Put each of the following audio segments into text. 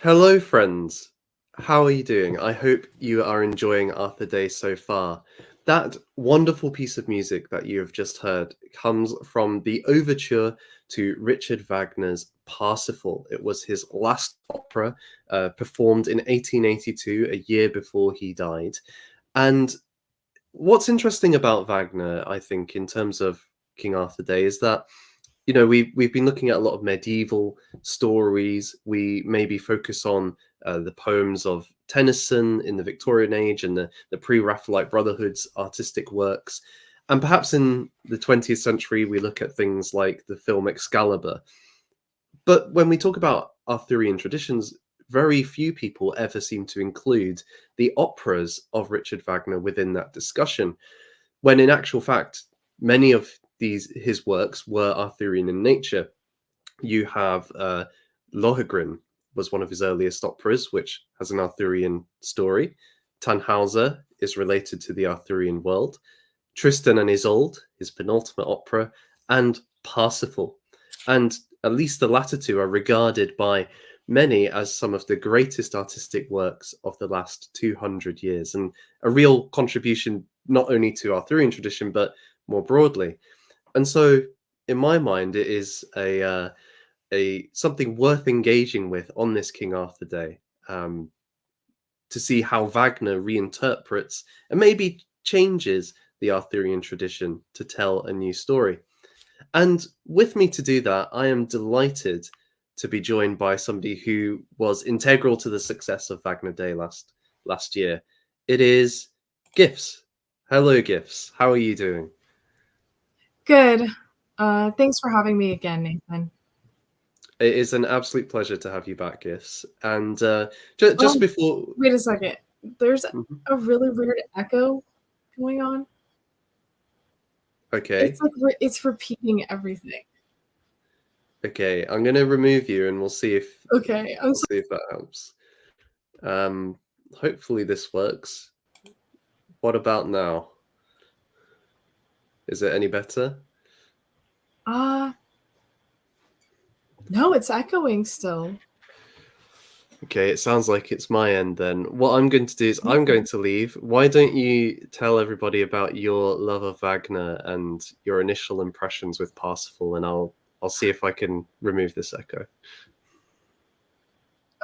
Hello, friends. How are you doing? I hope you are enjoying Arthur Day so far. That wonderful piece of music that you have just heard comes from the overture to Richard Wagner's Parsifal. It was his last opera, performed in 1882, a year before he died. And what's interesting about Wagner, I think, in terms of King Arthur Day, is that we've been looking at a lot of medieval stories. We maybe focus on the poems of Tennyson in the Victorian age and the pre-Raphaelite Brotherhood's artistic works. And perhaps in the 20th century, we look at things like the film Excalibur. But when we talk about Arthurian traditions, very few people ever seem to include the operas of Richard Wagner within that discussion, when in actual fact, many of his works were Arthurian in nature. You have Lohengrin was one of his earliest operas, which has an Arthurian story. Tannhauser is related to the Arthurian world. Tristan and Isolde, his penultimate opera, and Parsifal. And at least the latter two are regarded by many as some of the greatest artistic works of the last 200 years, and a real contribution not only to Arthurian tradition, but more broadly. And so, in my mind, it is a something worth engaging with on this King Arthur Day, to see how Wagner reinterprets and maybe changes the Arthurian tradition to tell a new story. And with me to do that, I am delighted to be joined by somebody who was integral to the success of Wagner Day last year. It is Gifts. Hello, Gifts. How are you doing? Good. Thanks for having me again, Nathan. It is an absolute pleasure to have you back, Gifts. And just before... Wait a second. There's Mhm. a really weird echo going on. Okay. It's like it's repeating everything. Okay, I'm gonna remove you, and we'll see if Okay, I'm we'll see if that helps. Hopefully this works. What about now? Is it any better? no, it's echoing still. Okay, it sounds like it's my end then. What I'm going to do is I'm going to leave. Why don't you tell everybody about your love of Wagner and your initial impressions with Parsifal, and I'll see if I can remove this echo.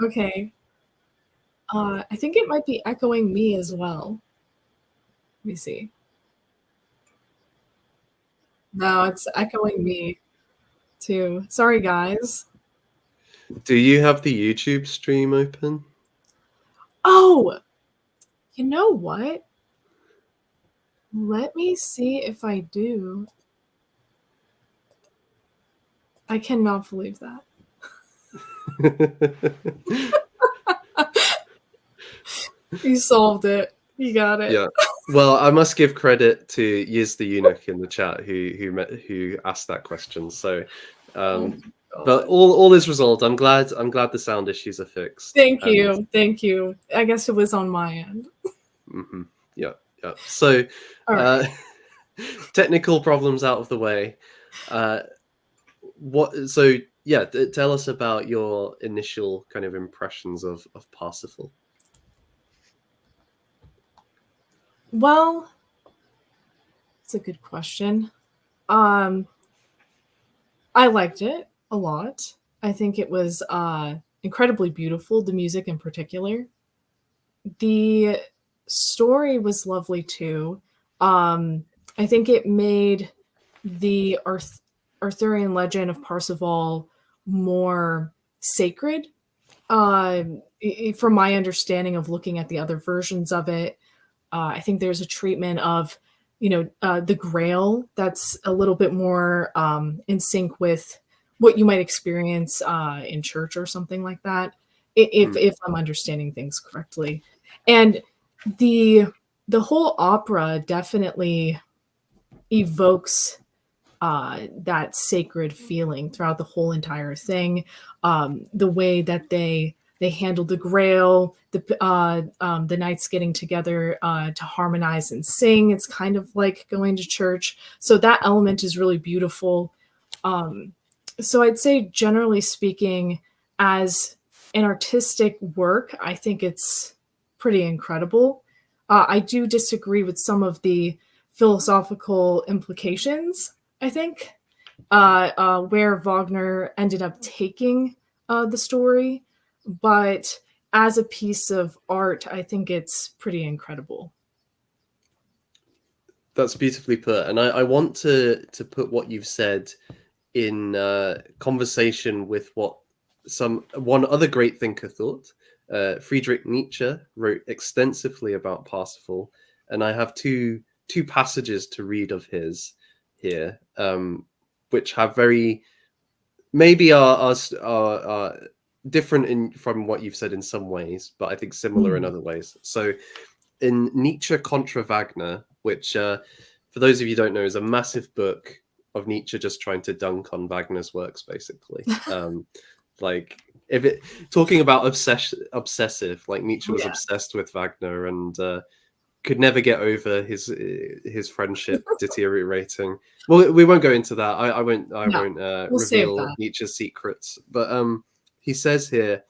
Okay. I think it might be echoing me as well. Let me see. No, it's echoing me too. Sorry, guys. Do you have the YouTube stream open? Oh, you know what? Let me see if I do. I cannot believe that. You solved it. You got it. Yeah. Well, I must give credit to Yiz the Eunuch in the chat who asked that question. So, but all is resolved. I'm glad the sound issues are fixed. Thank you. Thank you. I guess it was on my end. Mm-hmm. Yeah. So, right. Technical problems out of the way. So yeah, tell us about your initial kind of impressions of Parsifal. Well, it's a good question. I liked it a lot. I think it was incredibly beautiful, the music in particular. The story was lovely too. I think it made the Arthurian legend of Parsifal more sacred. From my understanding of looking at the other versions of it, I think there's a treatment of, the Grail that's a little bit more in sync with what you might experience in church or something like that, if I'm understanding things correctly. And the whole opera definitely evokes that sacred feeling throughout the whole entire thing. The way that they handle the Grail, the knights getting together to harmonize and sing. It's kind of like going to church. So that element is really beautiful. So I'd say, generally speaking, as an artistic work, I think it's pretty incredible. I do disagree with some of the philosophical implications, I think, where Wagner ended up taking the story. But as a piece of art, I think it's pretty incredible. That's beautifully put. And I want to put what you've said in conversation with what one other great thinker thought. Friedrich Nietzsche wrote extensively about Parsifal, and I have two passages to read of his here, which have maybe are different from what you've said in some ways, but I think similar in other ways. So in Nietzsche contra Wagner, which for those of you who don't know is a massive book of Nietzsche just trying to dunk on Wagner's works, basically. Like if it talking about obsessive, like Nietzsche was obsessed with Wagner and could never get over his friendship deteriorating. Well, we won't go into that. I won't We'll reveal Nietzsche's secrets. But he says here,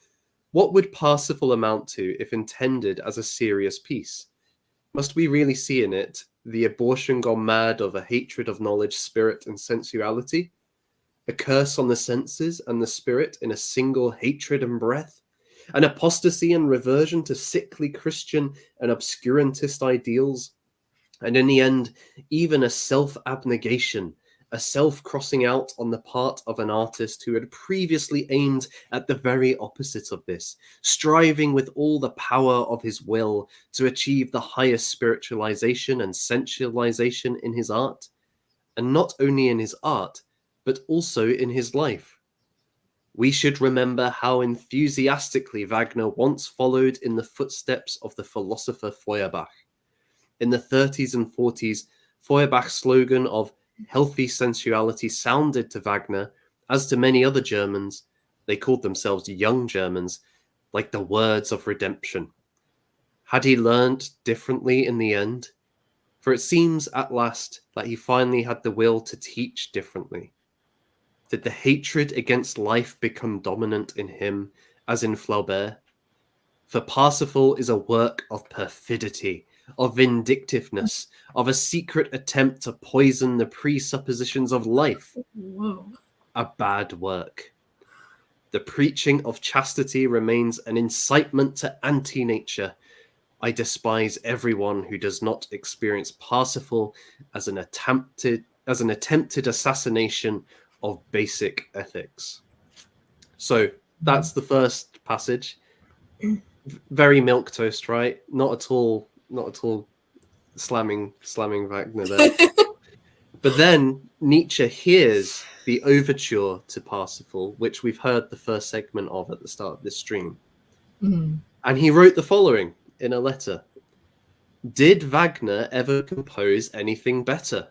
what would Parsifal amount to if intended as a serious piece? Must we really see in it the abortion gone mad of a hatred of knowledge, spirit, and sensuality? A curse on the senses and the spirit in a single hatred and breath? An apostasy and reversion to sickly Christian and obscurantist ideals? And in the end, even a self-abnegation, a self-crossing out on the part of an artist who had previously aimed at the very opposite of this, striving with all the power of his will to achieve the highest spiritualization and sensualization in his art, and not only in his art, but also in his life. We should remember how enthusiastically Wagner once followed in the footsteps of the philosopher Feuerbach. In the 30s and 40s, Feuerbach's slogan of healthy sensuality sounded to Wagner, as to many other Germans, they called themselves young Germans, like the words of redemption. Had he learnt differently in the end? For it seems at last that he finally had the will to teach differently. Did the hatred against life become dominant in him, as in Flaubert? For Parsifal is a work of perfidy, of vindictiveness, of a secret attempt to poison the presuppositions of life. Whoa. A bad work. The preaching of chastity remains an incitement to anti-nature. I despise everyone who does not experience Parsifal as an attempted assassination of basic ethics. So that's the first passage. Very milquetoast, right? Not at all slamming Wagner there. But then Nietzsche hears the overture to Parsifal, which we've heard the first segment of at the start of this stream. And he wrote the following in a letter. Did Wagner ever compose anything better?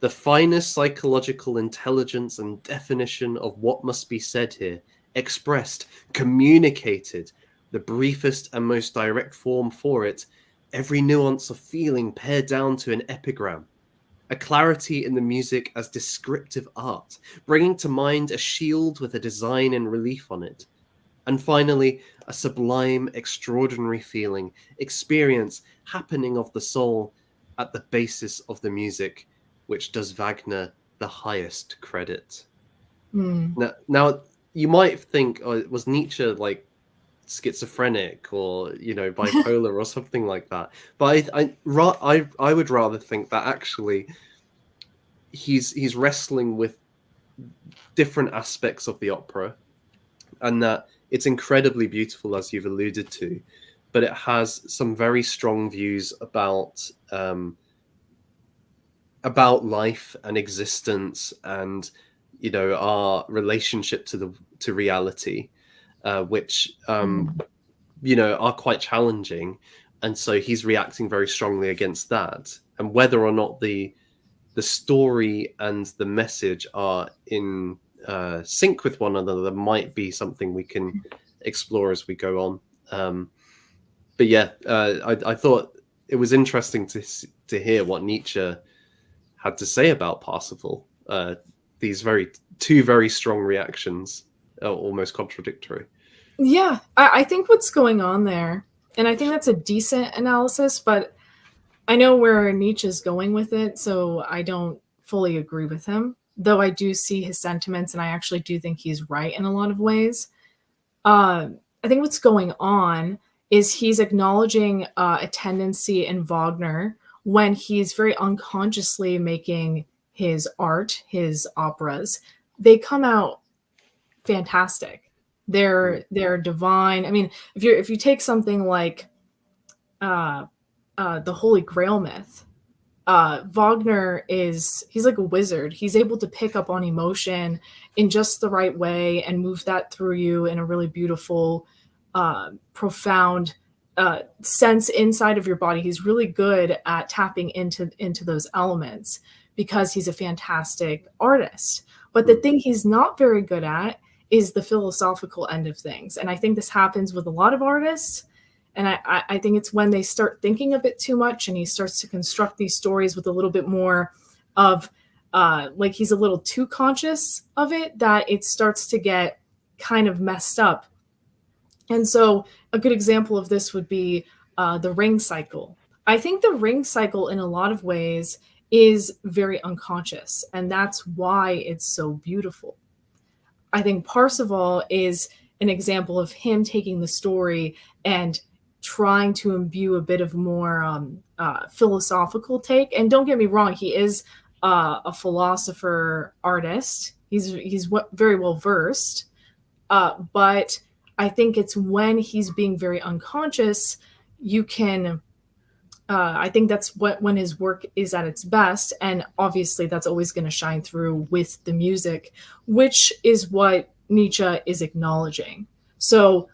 The finest psychological intelligence and definition of what must be said here, expressed, communicated, the briefest and most direct form for it, every nuance of feeling pared down to an epigram, a clarity in the music as descriptive art, bringing to mind a shield with a design in relief on it, and finally, a sublime, extraordinary feeling, experience, happening of the soul at the basis of the music, which does Wagner the highest credit. Now, you might think, was Nietzsche like schizophrenic or bipolar or something like that? But I would rather think that actually he's wrestling with different aspects of the opera, and that it's incredibly beautiful, as you've alluded to, but it has some very strong views about life and existence, and our relationship to reality, which are quite challenging, and so he's reacting very strongly against that. And whether or not the story and the message are in sync with one another might be something we can explore as we go on. But yeah, I thought it was interesting to hear what Nietzsche had to say about Parsifal. These two very strong reactions are almost contradictory. Yeah, I think what's going on there, and I think that's a decent analysis, but I know where Nietzsche's going with it, so I don't fully agree with him, though I do see his sentiments, and I actually do think he's right in a lot of ways. I think what's going on is he's acknowledging a tendency in Wagner when he's very unconsciously making his art, his operas. They come out fantastic. They're divine. I mean, if you take something like uh, the Holy Grail myth, Wagner he's like a wizard. He's able to pick up on emotion in just the right way and move that through you in a really beautiful, profound sense inside of your body. He's really good at tapping into those elements because he's a fantastic artist. But the thing he's not very good at is the philosophical end of things. And I think this happens with a lot of artists. And I think it's when they start thinking a bit too much and he starts to construct these stories with a little bit more of like he's a little too conscious of it, that it starts to get kind of messed up. And so a good example of this would be the ring cycle. I think the ring cycle in a lot of ways is very unconscious, and that's why it's so beautiful. I think Parsifal is an example of him taking the story and trying to imbue a bit of more philosophical take. And don't get me wrong, he is a philosopher artist. He's very well versed, but I think it's when he's being very unconscious, you can. I think that's when his work is at its best, and obviously that's always going to shine through with the music, which is what Nietzsche is acknowledging. So,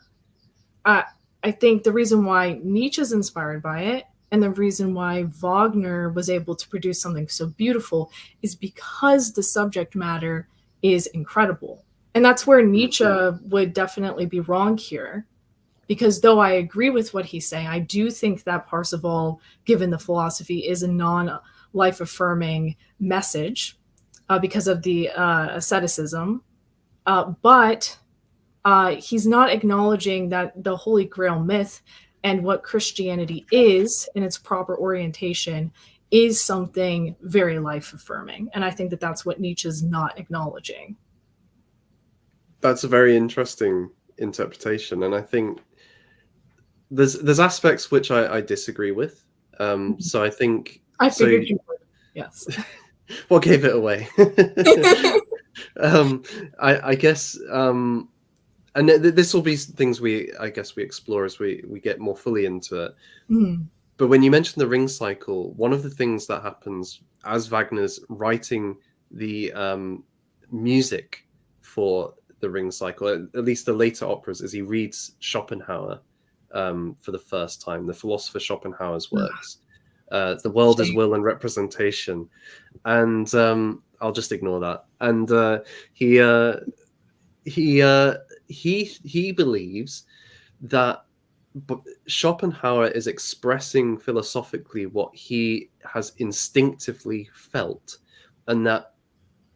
I think the reason why Nietzsche's inspired by it and the reason why Wagner was able to produce something so beautiful is because the subject matter is incredible. And that's where Nietzsche would definitely be wrong here. Because though I agree with what he's saying, I do think that Parsifal, given the philosophy, is a non-life affirming message because of the asceticism. But he's not acknowledging that the Holy Grail myth and what Christianity is in its proper orientation is something very life affirming. And I think that that's what Nietzsche's not acknowledging. That's a very interesting interpretation, and I think there's aspects which I disagree with. So I think I figured you would. Yes. What gave it away? I guess, and this will be things we explore as we get more fully into it. Mm. But when you mention the ring cycle, one of the things that happens as Wagner's writing the music for the ring cycle, at least the later operas, is he reads Schopenhauer for the first time, the philosopher Schopenhauer's works. The world is will and representation, and I'll just ignore that. And he believes that Schopenhauer is expressing philosophically what he has instinctively felt, and that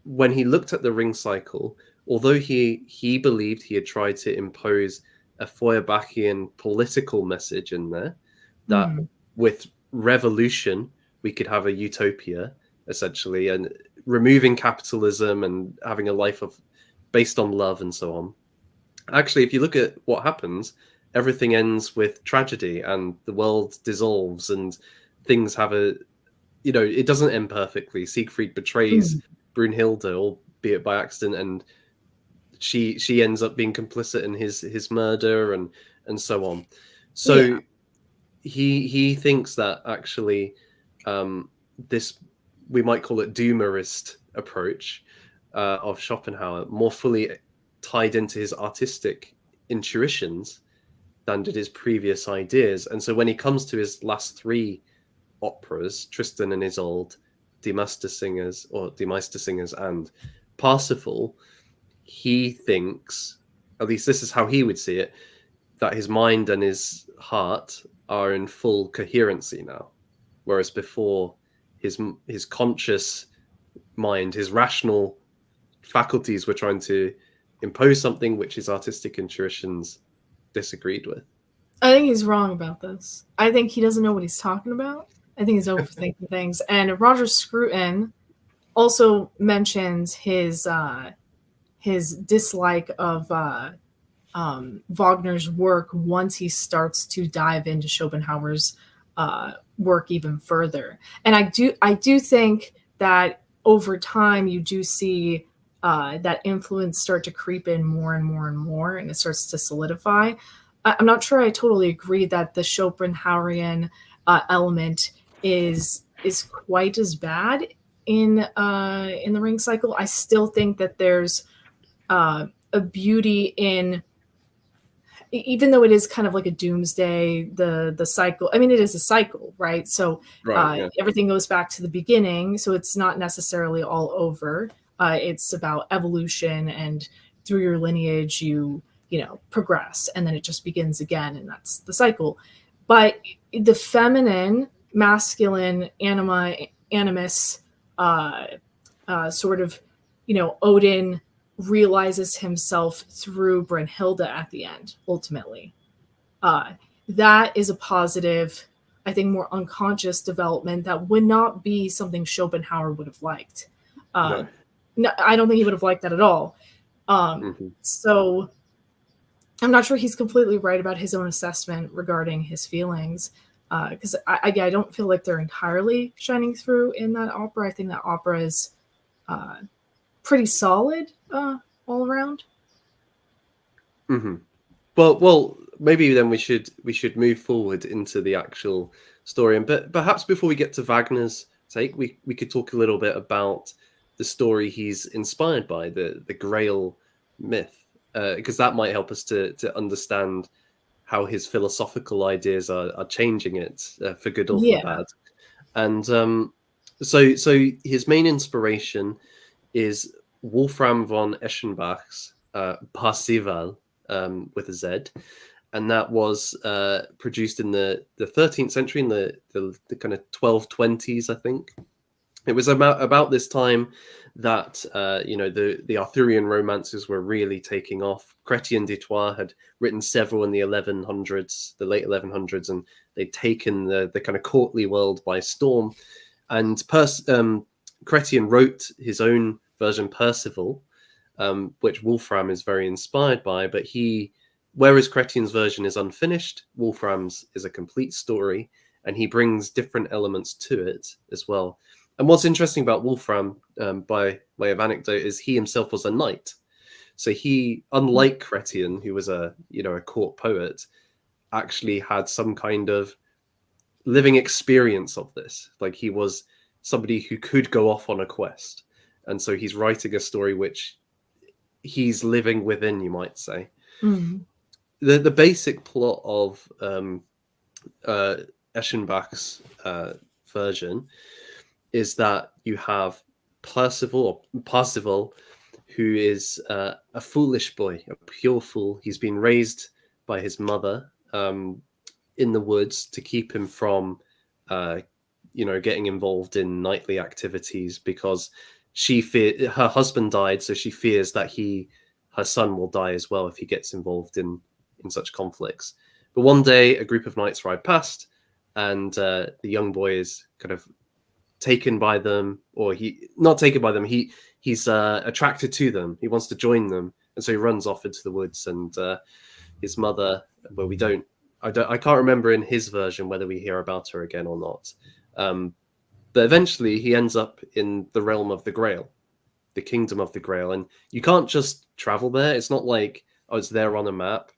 when he looked at the ring cycle, although he believed he had tried to impose a Feuerbachian political message in there, that with revolution we could have a utopia, essentially, and removing capitalism and having a life based on love and so on. Actually, if you look at what happens, everything ends with tragedy and the world dissolves and things have it doesn't end perfectly. Siegfried betrays Brunhilde, albeit by accident, and she ends up being complicit in his murder and so on. So he thinks that actually this, we might call it doomerist approach of Schopenhauer, more fully tied into his artistic intuitions than did his previous ideas. And so when he comes to his last three operas, Tristan and Isolde, Die Meistersingers and Parsifal, he thinks, at least this is how he would see it, that his mind and his heart are in full coherency now, whereas before his conscious mind, his rational faculties were trying to impose something which his artistic intuitions disagreed with. I think he's wrong about this. I think he doesn't know what he's talking about. I think he's overthinking things. And Roger Scruton also mentions his dislike of Wagner's work once he starts to dive into Schopenhauer's work even further. And I do think that over time you do see that influence start to creep in more and more and more, and it starts to solidify. I'm not sure I totally agree that the Schopenhauerian element is quite as bad in the Ring Cycle. I still think that there's a beauty in, even though it is kind of like a doomsday, the cycle. I mean, it is a cycle, right? So everything goes back to the beginning. So it's not necessarily all over. It's about evolution, and through your lineage, you progress, and then it just begins again, and that's the cycle. But the feminine, masculine, animus, sort of, Odin realizes himself through Brynhilde at the end, ultimately. That is a positive, I think, more unconscious development that would not be something Schopenhauer would have liked. No, I don't think he would have liked that at all. So I'm not sure he's completely right about his own assessment regarding his feelings, because I don't feel like they're entirely shining through in that opera. I think that opera is pretty solid all around. Well, maybe then we should move forward into the actual story, but perhaps before we get to Wagner's take, we could talk a little bit about the story he's inspired by, the Grail myth, because that might help us to understand how his philosophical ideas are changing it for good or for bad. And so his main inspiration is Wolfram von Eschenbach's Parsifal, with a Z, and that was produced in the 13th century, in the kind of 1220s, I think. It was about this time that the Arthurian romances were really taking off. Chrétien de Troyes had written several in the 1100s, the late 1100s, and they'd taken the kind of courtly world by storm. And Chrétien wrote his own version, Parsifal, which Wolfram is very inspired by. But whereas Chrétien's version is unfinished, Wolfram's is a complete story, and he brings different elements to it as well. And what's interesting about Wolfram, by way of anecdote, is he himself was a knight. So he, unlike Chrétien, who was a court poet, actually had some kind of living experience of this. Like, he was somebody who could go off on a quest. And so he's writing a story which he's living within, you might say. The basic plot of Eschenbach's version is that you have Parsifal, who is a foolish boy, a pure fool. He's been raised by his mother in the woods to keep him from, getting involved in knightly activities, because her husband died, so she fears that her son will die as well if he gets involved in such conflicts. But one day, a group of knights ride past, and the young boy is kind of taken by them, or not taken by them. He's attracted to them. He wants to join them, and so he runs off into the woods. And his mother, well, I can't remember in his version whether we hear about her again or not. But eventually, he ends up in the realm of the Grail, the kingdom of the Grail, and you can't just travel there. It's not like, oh, it's there on a map.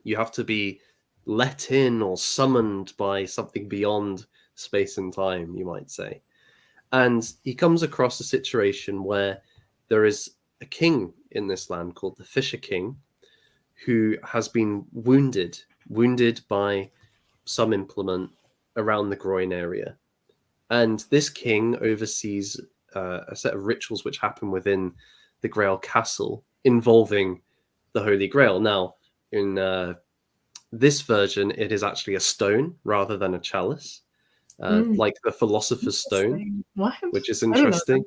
You have to be let in or summoned by something beyond space and time, you might say. And he comes across a situation where there is a king in this land called the Fisher King, who has been wounded by some implement around the groin area. And this king oversees a set of rituals which happen within the Grail castle involving the Holy Grail. Now, in this version, it is actually a stone rather than a chalice. Like the Philosopher's Stone, which is interesting.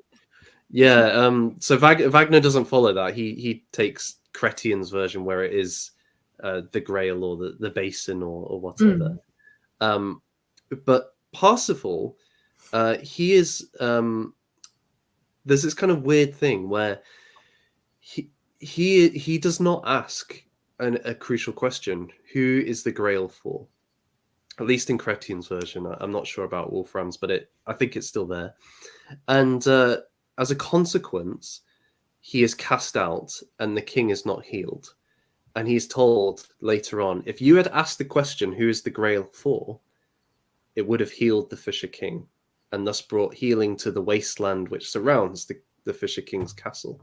Yeah, so Wagner doesn't follow that. He takes Chrétien's version, where it is the Grail or the basin or whatever. Mm. But Parsifal, he is there's this kind of weird thing where he does not ask a crucial question: who is the Grail for? At least in Chrétien's version. I'm not sure about Wolfram's, but I think it's still there. And as a consequence, he is cast out, and the king is not healed. And he's told later on, if you had asked the question, who is the Grail for, it would have healed the Fisher King, and thus brought healing to the wasteland which surrounds the Fisher King's castle.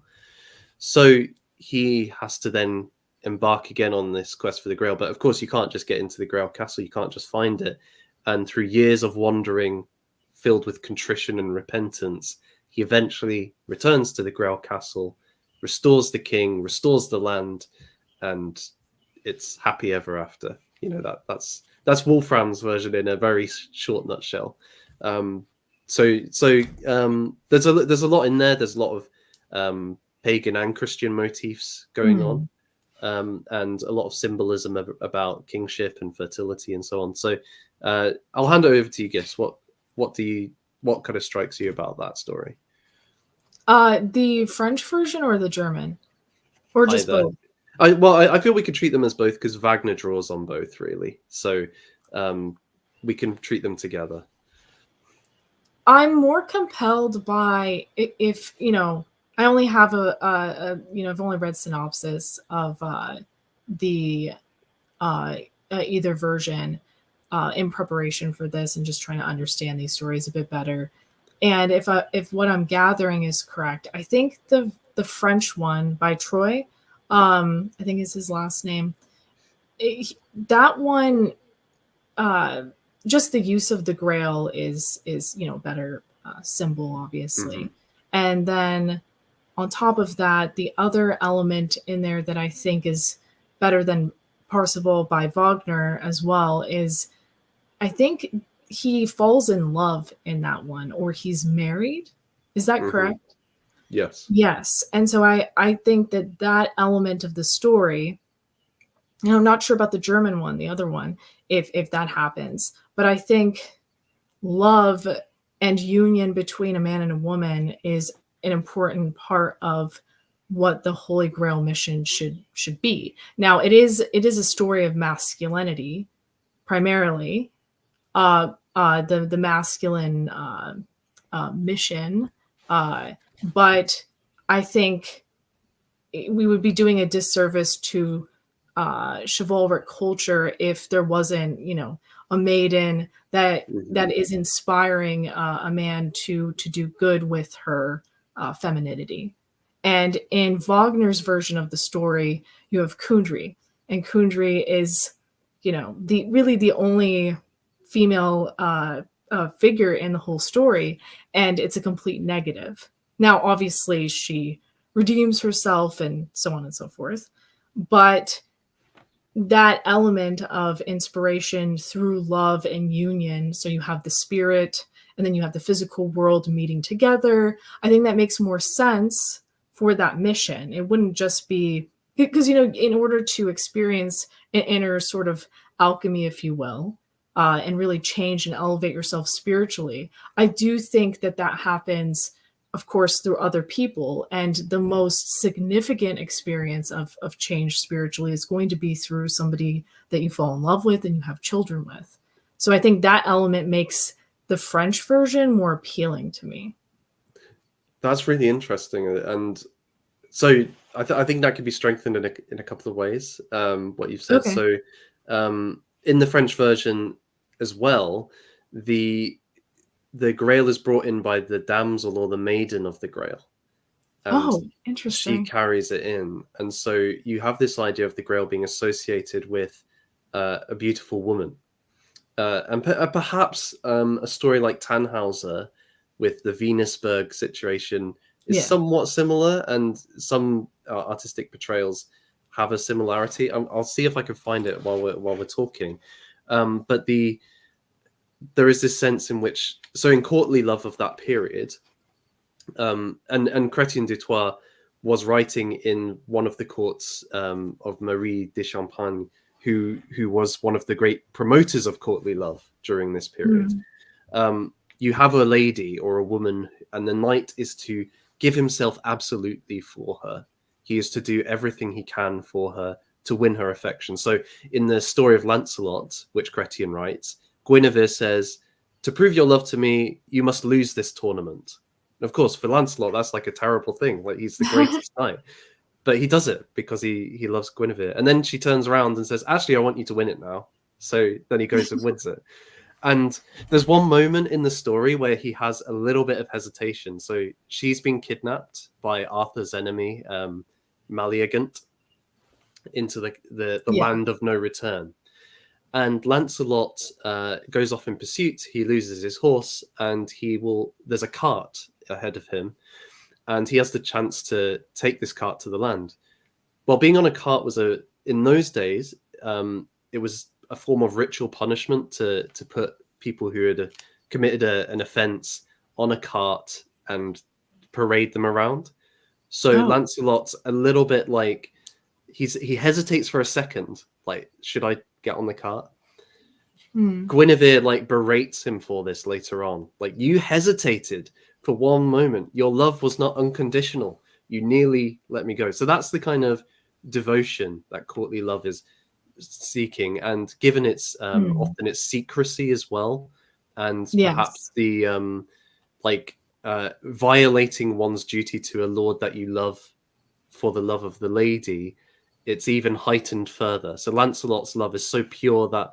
So he has to then embark again on this quest for the Grail. But of course, you can't just get into the Grail castle. You can't just find it. And through years of wandering, filled with contrition and repentance, he eventually returns to the Grail castle, restores the king, restores the land, and it's happy ever after. You know, that's Wolfram's version in a very short nutshell. So there's a lot in there. There's a lot of pagan and Christian motifs going on, and a lot of symbolism about kingship and fertility and so on. So I'll hand it over to you, Gifts. What kind of strikes you about that story? The French version or the German, or just Either. both? I feel we could treat them as both because Wagner draws on both, really. So we can treat them together. I'm more compelled by, if you know, I only have I've only read synopsis of the either version in preparation for this, and just trying to understand these stories a bit better. And if what I'm gathering is correct, I think the French one by Troy, I think is his last name. That one, just the use of the Grail is better symbol, obviously. And then on top of that, the other element in there that I think is better than Parsifal by Wagner as well is, I think he falls in love in that one, or he's married. Is that correct? Yes. Yes. And so I think that element of the story, I'm not sure about the German one, the other one, if that happens, but I think love and union between a man and a woman is an important part of what the Holy Grail mission should be. Now, it is a story of masculinity primarily, the masculine mission, but I think we would be doing a disservice to chivalric culture if there wasn't, a maiden that is inspiring a man to do good with her femininity. And in Wagner's version of the story, you have Kundry, and Kundry is, the only female figure in the whole story, and it's a complete negative. Now, obviously, she redeems herself and so on and so forth, but that element of inspiration through love and union, so you have the spirit and then you have the physical world meeting together, I think that makes more sense for that mission. It wouldn't just be because, in order to experience an inner sort of alchemy, if you will, and really change and elevate yourself spiritually, I do think that happens, of course, through other people. And the most significant experience of change spiritually is going to be through somebody that you fall in love with and you have children with. So I think that element makes the French version more appealing to me. That's really interesting. And so I think that could be strengthened in a couple of ways, what you've said. Okay. So in the French version as well, the Grail is brought in by the damsel or the maiden of the Grail. And interesting. she carries it in. And so you have this idea of the Grail being associated with a beautiful woman. And perhaps a story like Tannhauser with the Venusberg situation is somewhat similar, and some artistic portrayals have a similarity. I'll see if I can find it while we're talking. But there is this sense in which, so in courtly love of that period, and Chrétien du Trois was writing in one of the courts of Marie de Champagne, who was one of the great promoters of courtly love during this period. You have a lady or a woman, and the knight is to give himself absolutely for her. He is to do everything he can for her to win her affection. So in the story of Lancelot, which Chrétien writes, Guinevere says, "To prove your love to me, you must lose this tournament." And of course, for Lancelot, that's like a terrible thing. Like, he's the greatest knight. But he does it because he loves Guinevere. And then she turns around and says, "Actually, I want you to win it now." So then he goes and wins it. And there's one moment in the story where he has a little bit of hesitation. So she's been kidnapped by Arthur's enemy, Maleagant, into the land of no return. And Lancelot goes off in pursuit. He loses his horse, and there's a cart ahead of him, and he has the chance to take this cart to the land. Well, being on a cart was in those days, it was a form of ritual punishment to put people who had committed an offense on a cart and parade them around. So Lancelot's a little bit like, he hesitates for a second, like, should I get on the cart? Guinevere like berates him for this later on. Like, you hesitated for one moment. Your love was not unconditional. You nearly let me go. So that's the kind of devotion that courtly love is seeking, and given its often its secrecy as well, and perhaps the violating one's duty to a lord that you love for the love of the lady, it's even heightened further. So Lancelot's love is so pure that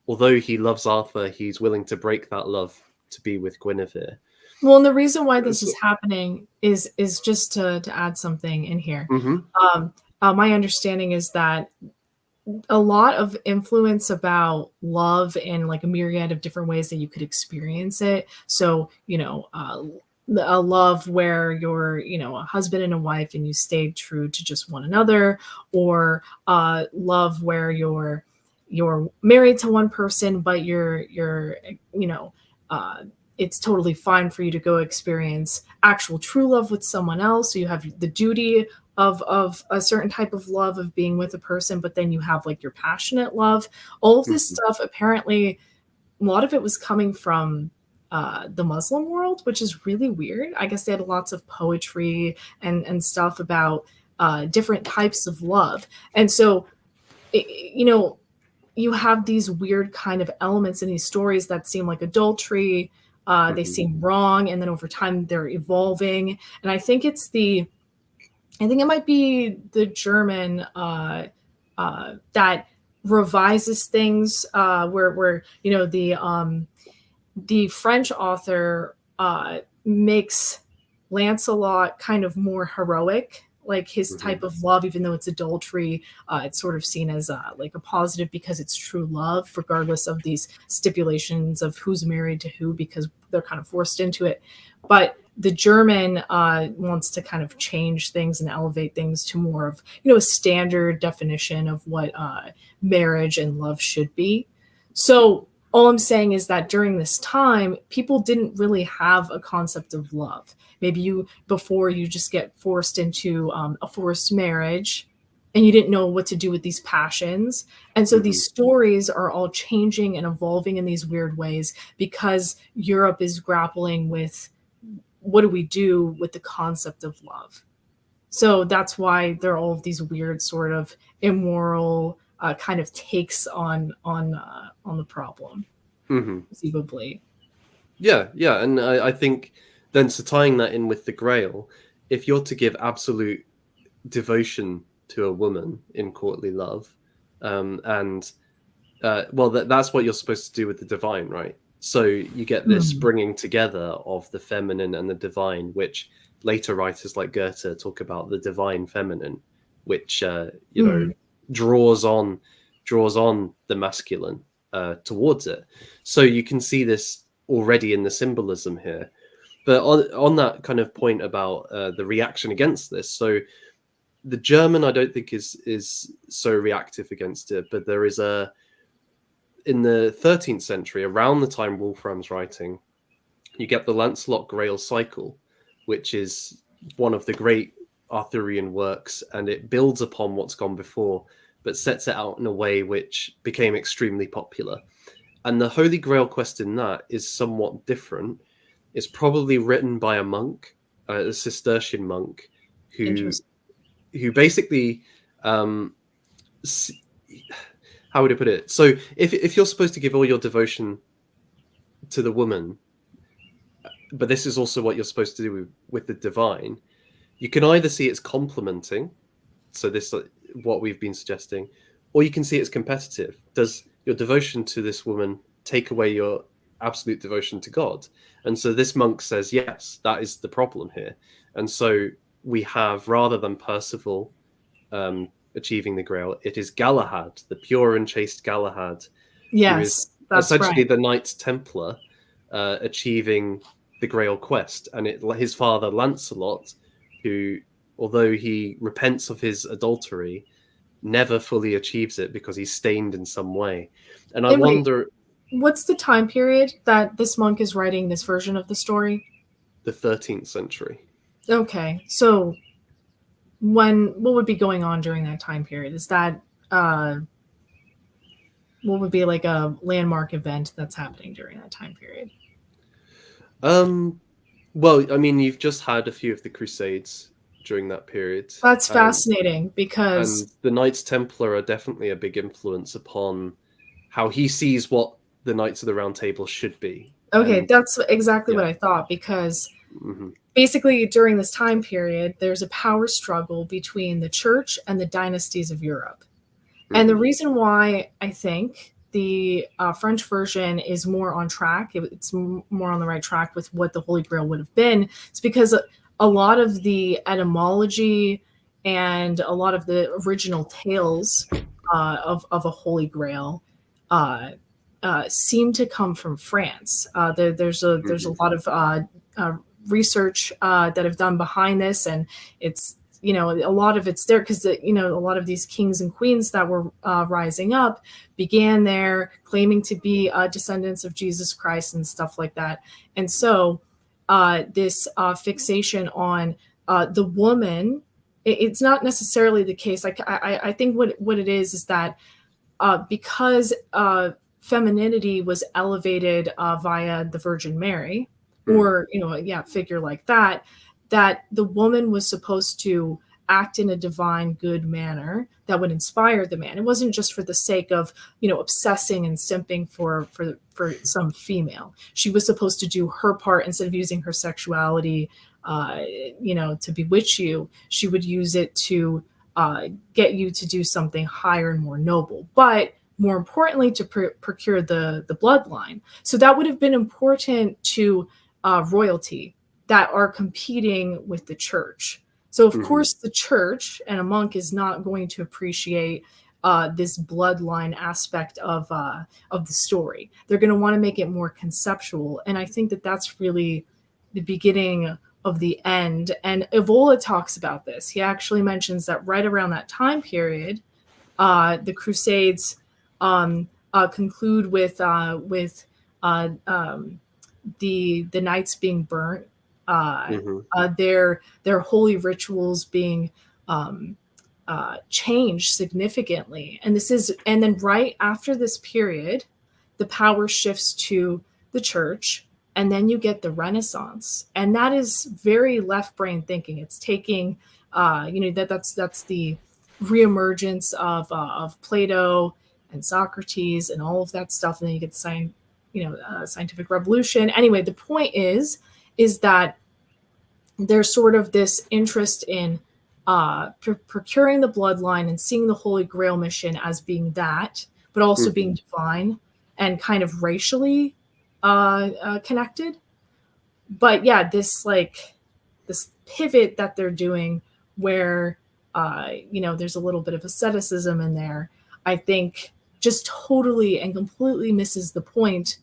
although he loves Arthur, he's willing to break that love to be with Guinevere. Well, and the reason why this is happening is just to add something in here. My understanding is that a lot of influence about love and like a myriad of different ways that you could experience it. So, a love where you're, a husband and a wife and you stayed true to just one another, or love where you're married to one person, but you're it's totally fine for you to go experience actual true love with someone else. So you have the duty of a certain type of love of being with a person, but then you have like your passionate love. All of this stuff, apparently, a lot of it was coming from the Muslim world, which is really weird. I guess they had lots of poetry and stuff about different types of love. And so, you have these weird kind of elements in these stories that seem like adultery. They seem wrong. And then over time, they're evolving. And I think it might be the German that revises things where the French author makes Lancelot kind of more heroic, like his type of love, even though it's adultery, it's sort of seen as like a positive because it's true love, regardless of these stipulations of who's married to who, because they're kind of forced into it. But the German wants to kind of change things and elevate things to more of, a standard definition of what marriage and love should be. So all I'm saying is that during this time, people didn't really have a concept of love. Maybe before you just get forced into a forced marriage and you didn't know what to do with these passions. And so these stories are all changing and evolving in these weird ways because Europe is grappling with, what do we do with the concept of love? So that's why there are all of these weird sort of immoral kind of takes on the problem, conceivably. Yeah, and I think then, so tying that in with the Grail, if you're to give absolute devotion to a woman in courtly love, that's what you're supposed to do with the divine, right? So you get this bringing together of the feminine and the divine, which later writers like Goethe talk about the divine feminine, which draws on the masculine towards it. So you can see this already in the symbolism here. But on that kind of point about the reaction against this, so the German I don't think is so reactive against it, but there is in the 13th century, around the time Wolfram's writing, you get the Lancelot Grail cycle, which is one of the great Arthurian works, and it builds upon what's gone before, but sets it out in a way which became extremely popular. And the Holy Grail quest in that is somewhat different. It's probably written by a monk, a Cistercian monk, who Interesting. basically, um, how would I put it? So if you're supposed to give all your devotion to the woman, but this is also what you're supposed to do with the divine, you can either see it's complementing, so this what we've been suggesting, or you can see it's competitive. Does your devotion to this woman take away your absolute devotion to God? And so this monk says, yes, that is the problem here. And so we have, rather than Parsifal achieving the Grail, it is Galahad, the pure and chaste Galahad, who is Yes, that's essentially right. the Knights Templar achieving the Grail quest. And his father, Lancelot, who, although he repents of his adultery, never fully achieves it because he's stained in some way. And I And wait, wonder, what's the time period that this monk is writing this version of the story? the 13th century. Okay, so what would be going on during that time period? Is that what would be like a landmark event that's happening during that time period? Well, I mean, you've just had a few of the Crusades during that period, That's fascinating because and the Knights Templar are definitely a big influence upon how he sees what the Knights of the Round Table should be. okay, And that's exactly yeah, what I thought because hmm basically during this time period there's a power struggle between the church and the dynasties of Europe. And the hmm reason why I think the French version is more on track, it's more on the right track with what the Holy Grail would have been, is because a lot of the etymology and a lot of the original tales of a Holy Grail uh, seem to come from France. There's a hmm lot of research that have done behind this, and it's a lot of it's there because a lot of these kings and queens that were rising up began there claiming to be descendants of Jesus Christ and stuff like that. And so this fixation on the woman, it's not necessarily the case. I think what it is that because femininity was elevated via the Virgin Mary, or figure like that, that the woman was supposed to act in a divine good manner that would inspire the man. It wasn't just for the sake of obsessing and simping for some female. She was supposed to do her part. Instead of using her sexuality to bewitch you, she would use it to get you to do something higher and more noble, but more importantly to procure the bloodline. So that would have been important to royalty that are competing with the church. So of hmm course the church and a monk is not going to appreciate this bloodline aspect of the story. They're going to want to make it more conceptual, and I think that that's really the beginning of the end. And Evola talks about this. He actually mentions that right around that time period, the Crusades conclude with the knights being burnt, hmm their holy rituals being changed significantly. And then right after this period, the power shifts to the church, and then you get the Renaissance, and that is very left brain thinking. It's taking, that's the reemergence of Plato and Socrates and all of that stuff, and then you get the scientific revolution. Anyway, the point is that there's sort of this interest in procuring the bloodline and seeing the Holy Grail mission as being that, but also hmm being divine and kind of racially connected. But yeah, this pivot that they're doing where there's a little bit of asceticism in there, I think just totally and completely misses the point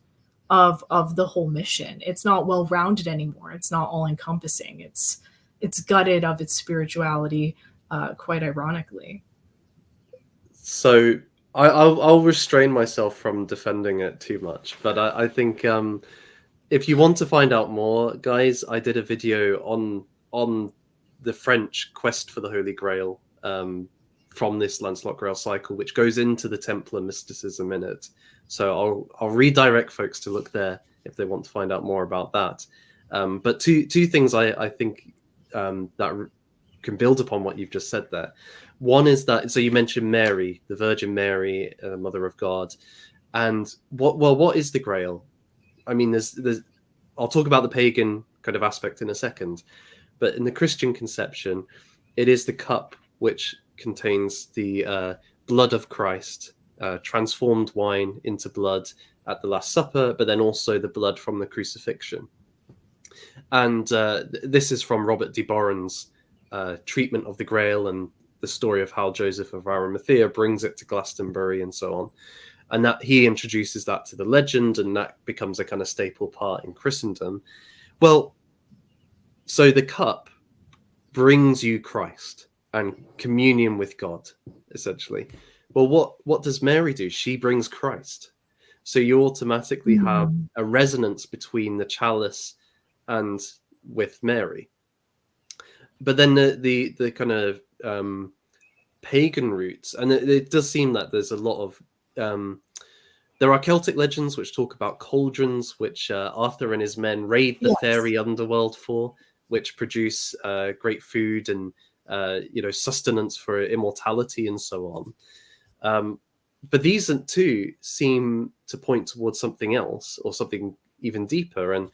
of the whole mission. It's not well rounded anymore. It's not all encompassing. It's gutted of its spirituality, quite ironically. So I'll restrain myself from defending it too much, but I think if you want to find out more, guys, I did a video on the French quest for the Holy Grail from this Lancelot Grail cycle, which goes into the Templar mysticism in it. So I'll redirect folks to look there if they want to find out more about that. But two things I think that can build upon what you've just said there. One is that, so you mentioned Mary, the Virgin Mary, Mother of God, and what is the Grail? I mean, there's I'll talk about the pagan kind of aspect in a second, but in the Christian conception, it is the cup which contains the blood of Christ, transformed wine into blood at the Last Supper, but then also the blood from the crucifixion. And this is from Robert de Boron's treatment of the Grail and the story of how Joseph of Arimathea brings it to Glastonbury and so on. And that he introduces that to the legend, and that becomes a kind of staple part in Christendom. Well, so the cup brings you Christ and communion with God, essentially. Well, what does Mary do? She brings Christ. So you automatically have a resonance between the chalice and with Mary. But then the kind of pagan roots, and it does seem that there's a lot of there are Celtic legends which talk about cauldrons, which Arthur and his men raid the fairy underworld for, which produce great food and sustenance for immortality and so on. But these two seem to point towards something else, or something even deeper. And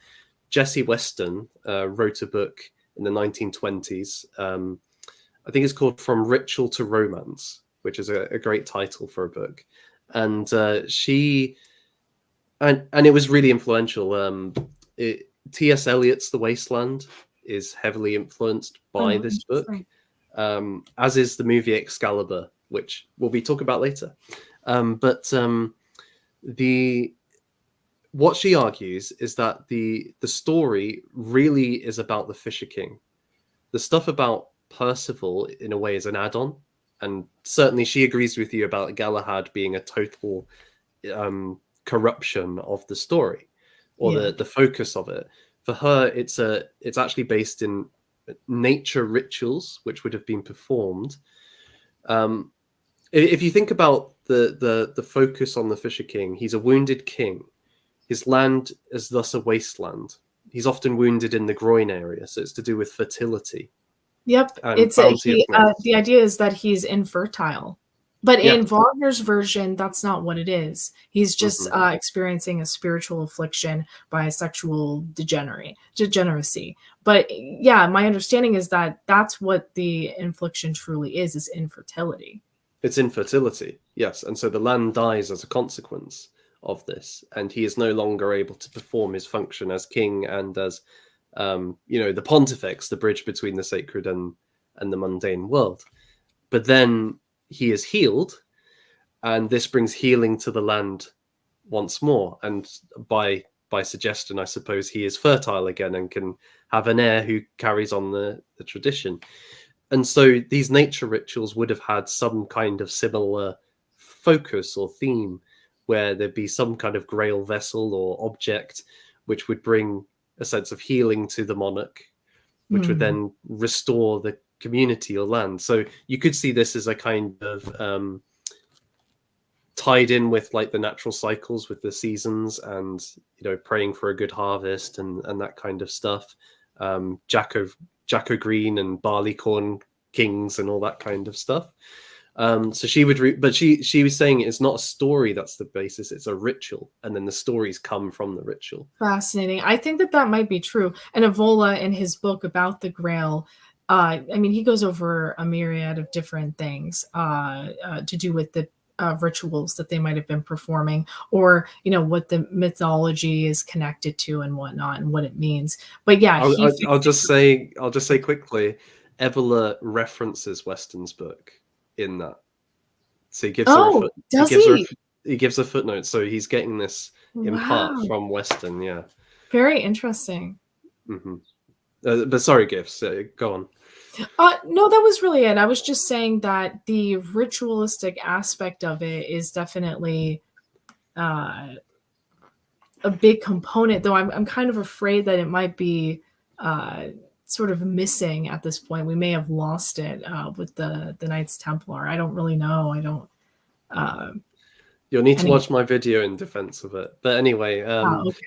Jesse Weston wrote a book in the 1920s. I think it's called From Ritual to Romance, which is a great title for a book. And she, and it was really influential. T.S. Eliot's The Wasteland is heavily influenced by this book, as is the movie Excalibur, which we'll be talking about later. But what she argues is that the story really is about the Fisher King. The stuff about Parsifal, in a way, is an add-on. And certainly she agrees with you about Galahad being a total corruption of the story, or the focus of it. For her, it's actually based in nature rituals which would have been performed. If you think about the focus on the Fisher King, he's a wounded king. His land is thus a wasteland. He's often wounded in the groin area, so it's to do with fertility. Yep, the idea is that he's infertile, but in Wagner's version, that's not what it is. He's just experiencing a spiritual affliction by sexual degeneracy. But yeah, my understanding is that that's what the infliction truly is infertility. It's infertility, yes, and so the land dies as a consequence of this, and he is no longer able to perform his function as king and as the pontifex, the bridge between the sacred and the mundane world. But then he is healed, and this brings healing to the land once more. And by suggestion, I suppose, he is fertile again and can have an heir who carries on the tradition. And so these nature rituals would have had some kind of similar focus or theme, where there'd be some kind of grail vessel or object which would bring a sense of healing to the monarch, which would then restore the community or land. So you could see this as a kind of tied in with like the natural cycles with the seasons, and praying for a good harvest and that kind of stuff. Jacko Green and barleycorn kings and all that kind of stuff. So she would, but she was saying it's not a story that's the basis; it's a ritual, and then the stories come from the ritual. Fascinating. I think that might be true. And Evola, in his book about the Grail, he goes over a myriad of different things to do with the rituals that they might have been performing, or what the mythology is connected to and whatnot, and what it means. But yeah, I'll just say quickly, Evola references Weston's book in that, so he gives he gives a footnote, so he's getting this in part from Weston. Very interesting. But sorry, Gifts, go on. No, that was really it. I was just saying that the ritualistic aspect of it is definitely a big component, though I'm kind of afraid that it might be sort of missing at this point. We may have lost it with the Knights Templar. I don't really know. I don't. You'll need to Anyway. watch my video in defense of it. But anyway, Okay.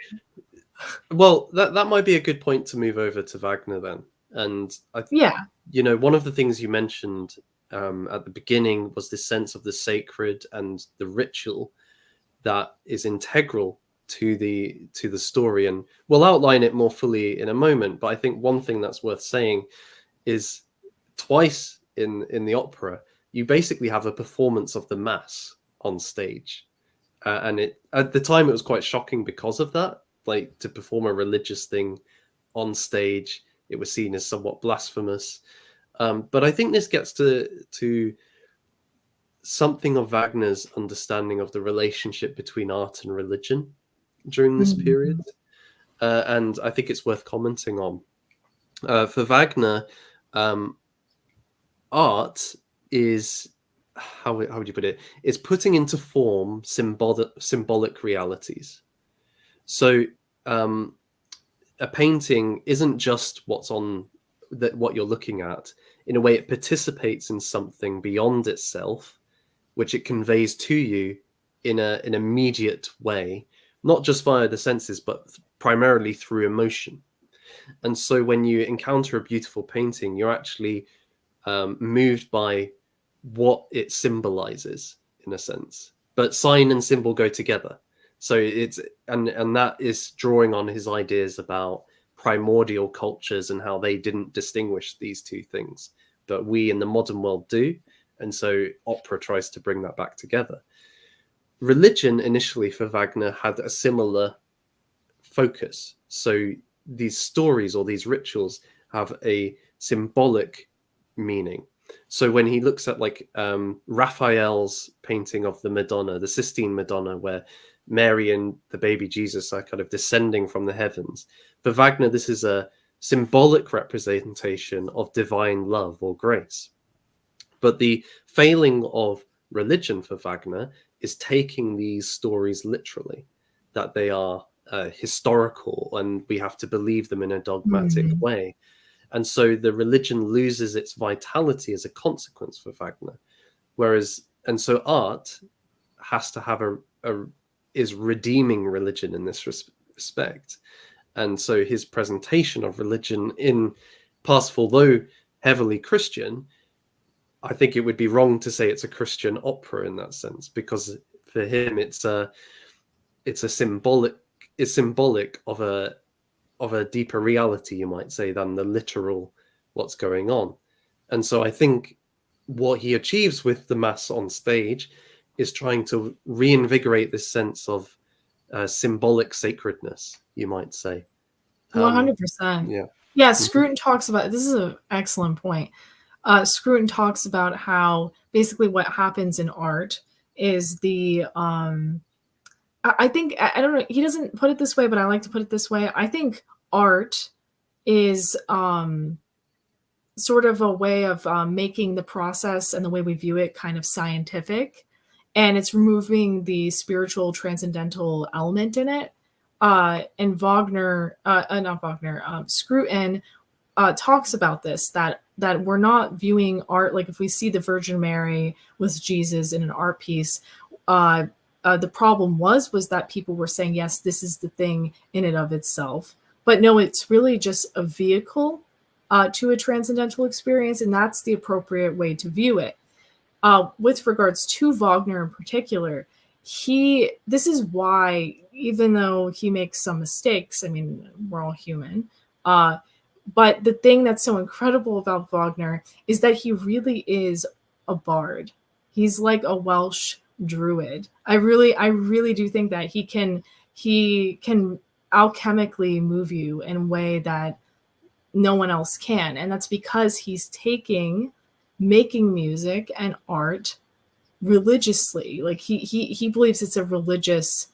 well, that might be a good point to move over to Wagner then. And Yeah. one of the things you mentioned at the beginning was this sense of the sacred and the ritual that is integral to the story, and we'll outline it more fully in a moment. But I think one thing that's worth saying is twice in the opera, you basically have a performance of the mass on stage, and it at the time it was quite shocking because of that. Like, to perform a religious thing on stage, it was seen as somewhat blasphemous. But I think this gets to something of Wagner's understanding of the relationship between art and religion during this period, and I think it's worth commenting on. For Wagner, art is, how would you put it? It's putting into form symbolic realities. So a painting isn't just what's on what you're looking at. In a way, it participates in something beyond itself, which it conveys to you in an immediate way, not just via the senses, but primarily through emotion. And so when you encounter a beautiful painting, you're actually moved by what it symbolizes, in a sense. But sign and symbol go together. So it's and that is drawing on his ideas about primordial cultures and how they didn't distinguish these two things, but we in the modern world do. And so opera tries to bring that back together. Religion initially for Wagner had a similar focus. So these stories or these rituals have a symbolic meaning. So when he looks at like Raphael's painting of the Madonna, the Sistine Madonna, where Mary and the baby Jesus are kind of descending from the heavens, for Wagner, this is a symbolic representation of divine love or grace. But the failing of religion for Wagner is taking these stories literally, that they are historical and we have to believe them in a dogmatic way. And so the religion loses its vitality as a consequence for Wagner. And so art has to have is redeeming religion in this respect. And so his presentation of religion in Parsifal, though heavily Christian, I think it would be wrong to say it's a Christian opera in that sense, because for him it's symbolic of a deeper reality, you might say, than the literal what's going on. And so I think what he achieves with the mass on stage is trying to reinvigorate this sense of symbolic sacredness, you might say. 100%. Yeah, Scruton talks about, this is an excellent point. Scruton talks about how basically what happens in art is I think, I don't know, he doesn't put it this way, but I like to put it this way. I think art is sort of a way of making the process and the way we view it kind of scientific, and it's removing the spiritual transcendental element in it. And Scruton talks about this, that we're not viewing art like, if we see the Virgin Mary with Jesus in an art piece, the problem was that people were saying, yes, this is the thing in and of itself, but no, it's really just a vehicle to a transcendental experience, and that's the appropriate way to view it. With regards to Wagner in particular, this is why, even though he makes some mistakes, I mean, we're all human, but the thing that's so incredible about Wagner is that he really is a bard. He's like a Welsh druid. I really do think that he can alchemically move you in a way that no one else can. And that's because he's making music and art religiously. Like he believes it's a religious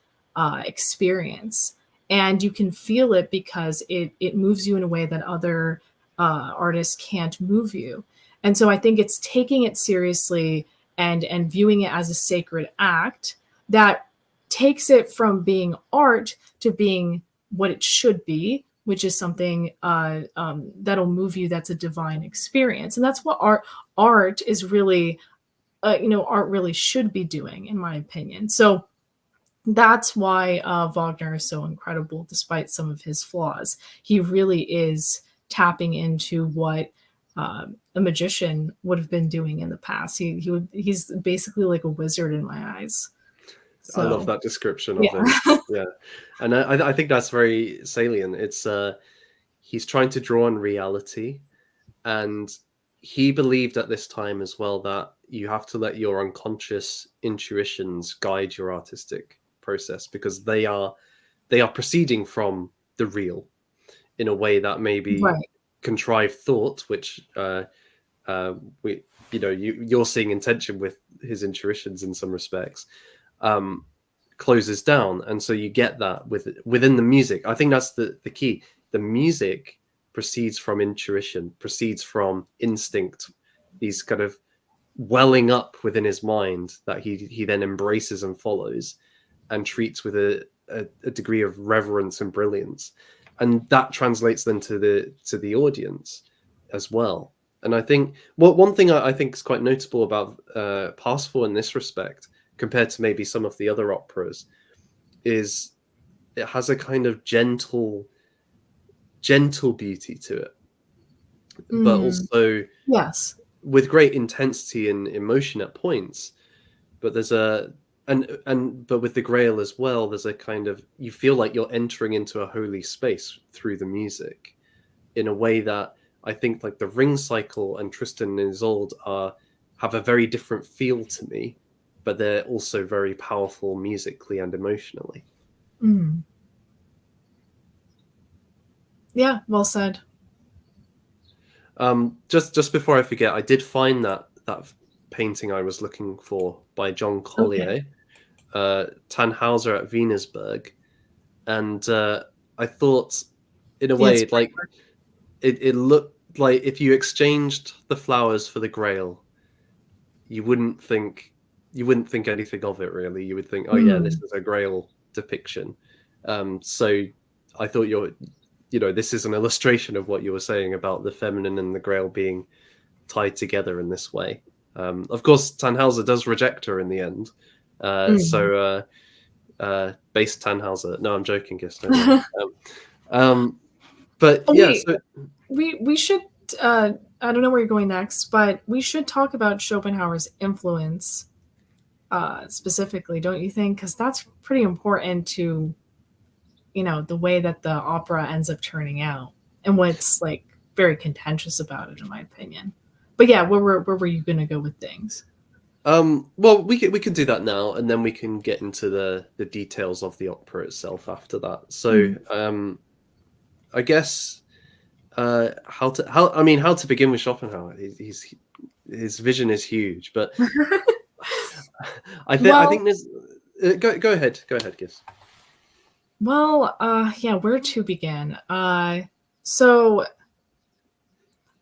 experience, and you can feel it because it moves you in a way that other artists can't move you. And so I think it's taking it seriously and viewing it as a sacred act that takes it from being art to being what it should be, which is something that'll move you. That's a divine experience, and that's what art is really, art really should be doing, in my opinion. So that's why Wagner is so incredible, despite some of his flaws. He really is tapping into what a magician would have been doing in the past. He's basically like a wizard in my eyes. I love So that description of him. yeah. Yeah, and I think that's very salient. It's he's trying to draw on reality, and he believed at this time as well that you have to let your unconscious intuitions guide your artistic process, because they are proceeding from the real in a way that maybe Right. contrived thought, which we you're seeing in tension with his intuitions in some respects, um, closes down, and so you get that within the music. I think that's the key. The music proceeds from intuition, proceeds from instinct, these kind of welling up within his mind that he then embraces and follows and treats with a degree of reverence and brilliance, and that translates then to the audience as well. And I think one thing I think is quite notable about Parsifal in this respect, compared to maybe some of the other operas, is it has a kind of gentle beauty to it, but Mm, also yes. with great intensity and emotion at points. But there's a but with the Grail as well, there's a kind of, you feel like you're entering into a holy space through the music in a way that I think like the Ring Cycle and Tristan and Isolde have a very different feel to me, but they're also very powerful musically and emotionally. Mm. Yeah. Well said. Just before I forget, I did find that painting I was looking for by John Okay. Collier, Tannhauser at Venusberg, and I thought, in a Yeah, it's way, great like work. it looked like if you exchanged the flowers for the Grail, you wouldn't think anything of it really. You would think, oh yeah, this Mm. is a Grail depiction. So I thought this is an illustration of what you were saying about the feminine and the Grail being tied together in this way. Of course, Tannhauser does reject her in the end. Mm. So base Tannhauser. No, I'm joking, Gis. Don't worry. But Oh, yeah, wait, so we should. I don't know where you're going next, but we should talk about Schopenhauer's influence specifically, don't you think? Because that's pretty important to the way that the opera ends up turning out, and what's like very contentious about it, in my opinion. But yeah, where were you gonna go with things? well, we can do that now, and then we can get into the details of the opera itself after that. So, Mm. I guess how to begin with Schopenhauer. His vision is huge, but I Well, think there's go ahead, Gis. yeah, where to begin? So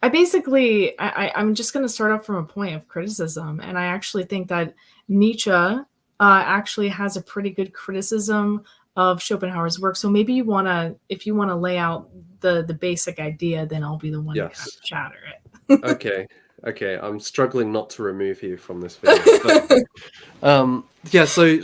I basically, I'm just going to start off from a point of criticism, and I actually think that Nietzsche actually has a pretty good criticism of Schopenhauer's work. So maybe if you want to lay out the basic idea, then I'll be the one to kind Yes. of chatter it. Okay. Okay. I'm struggling not to remove you from this video, but yeah. So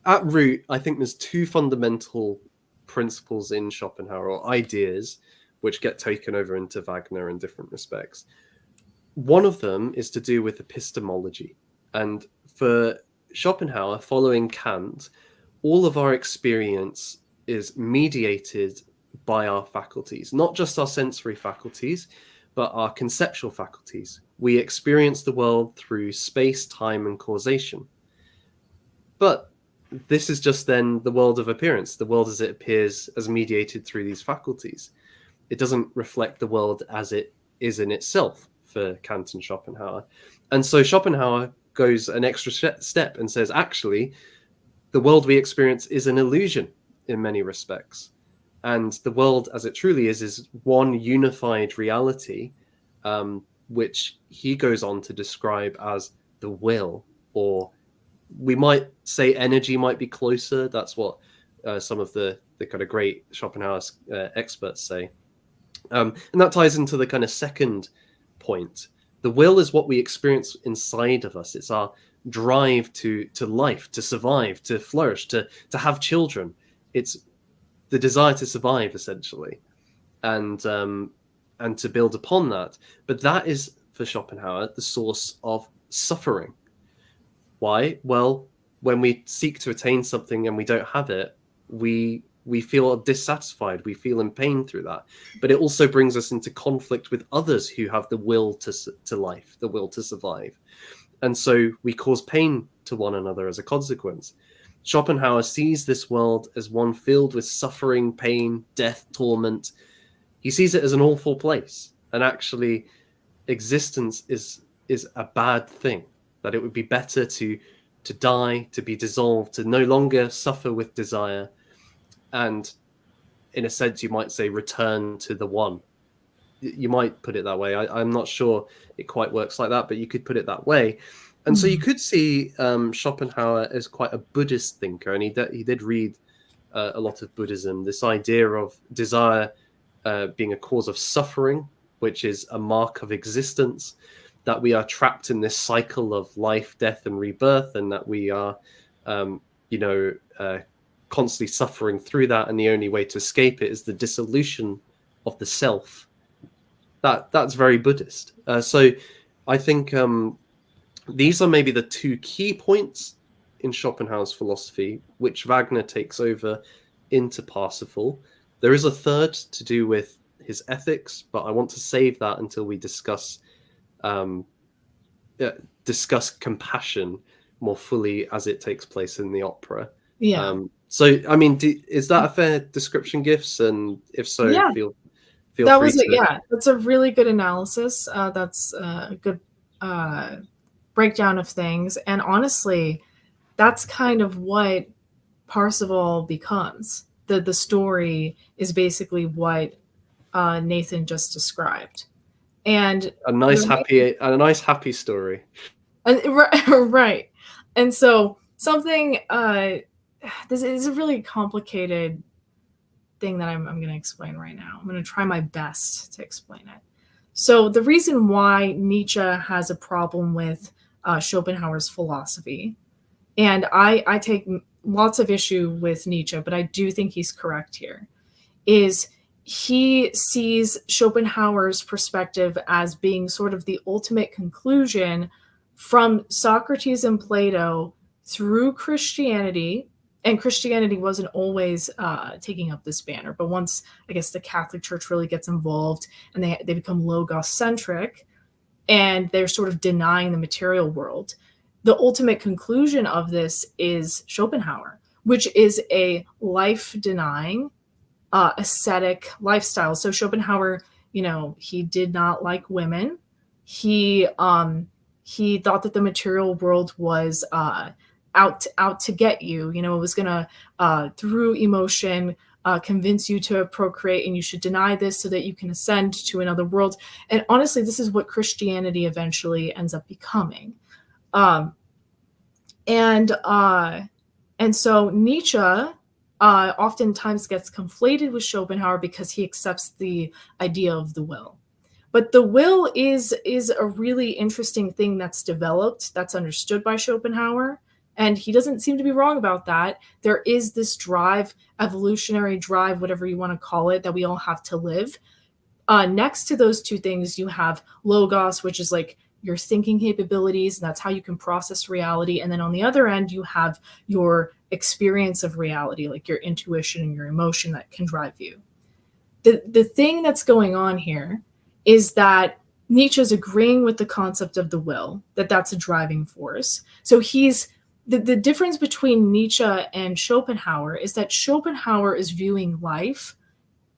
at root, I think there's two fundamental principles in Schopenhauer, or ideas, which get taken over into Wagner in different respects. One of them is to do with epistemology. And for Schopenhauer, following Kant, all of our experience is mediated by our faculties, not just our sensory faculties, but our conceptual faculties. We experience the world through space, time, and causation. But this is just then the world of appearance, the world as it appears as mediated through these faculties. It doesn't reflect the world as it is in itself for Kant and Schopenhauer. And so Schopenhauer goes an extra step and says, actually, the world we experience is an illusion in many respects. And the world as it truly is one unified reality, which he goes on to describe as the will, or we might say energy might be closer. That's what some of the kind of great Schopenhauer experts say. And that ties into the kind of second point. The will is what we experience inside of us. It's our drive to life, to survive, to flourish, to have children. It's the desire to survive, essentially, and to build upon that. But that is, for Schopenhauer, the source of suffering. Why? Well, when we seek to attain something and we don't have it, we feel dissatisfied, we feel in pain through that. But it also brings us into conflict with others who have the will to life, the will to survive. And so we cause pain to one another as a consequence. Schopenhauer sees this world as one filled with suffering, pain, death, torment. He sees it as an awful place. And actually, existence is a bad thing, that it would be better to die, to be dissolved, to no longer suffer with desire. And in a sense, you might say return to the one. You might put it that way. I'm not sure it quite works like that, but you could put it that way. And so you could see Schopenhauer as quite a Buddhist thinker, and he did read a lot of Buddhism. This idea of desire being a cause of suffering, which is a mark of existence, that we are trapped in this cycle of life, death, and rebirth, and that we are, constantly suffering through that, and the only way to escape it is the dissolution of the self. That's very Buddhist. So I think these are maybe the two key points in Schopenhauer's philosophy, which Wagner takes over into Parsifal. There is a third to do with his ethics, but I want to save that until we discuss compassion more fully as it takes place in the opera. Yeah. So, I mean, is that a fair description, Gifts? And if so, yeah. feel that free was to... it. Yeah, that's a really good analysis. That's a good breakdown of things. And honestly, that's kind of what Parsifal becomes. The story is basically what Nathan just described. And a nice happy story. And, right. And so something, this is a really complicated thing that I'm going to explain right now. I'm going to try my best to explain it. So the reason why Nietzsche has a problem with Schopenhauer's philosophy, and I take lots of issue with Nietzsche, but I do think he's correct here, is he sees Schopenhauer's perspective as being sort of the ultimate conclusion from Socrates and Plato through Christianity. And Christianity wasn't always taking up this banner, but once, I guess, the Catholic Church really gets involved and they become logos-centric and they're sort of denying the material world, the ultimate conclusion of this is Schopenhauer, which is a life-denying, ascetic lifestyle. So Schopenhauer, he did not like women. He thought that the material world was out to get you. It was gonna through emotion convince you to procreate, and you should deny this so that you can ascend to another world. And honestly, this is what Christianity eventually ends up becoming. And so Nietzsche oftentimes gets conflated with Schopenhauer because he accepts the idea of the will. But the will is a really interesting thing that's developed, that's understood by Schopenhauer. And he doesn't seem to be wrong about that. There is this drive, evolutionary drive, whatever you want to call it, that we all have to live. Next to those two things, you have logos, which is like your thinking capabilities, and that's how you can process reality. And then on the other end, you have your experience of reality, like your intuition and your emotion that can drive you. The thing that's going on here is that Nietzsche's agreeing with the concept of the will, that's a driving force. So the difference between Nietzsche and Schopenhauer is that Schopenhauer is viewing life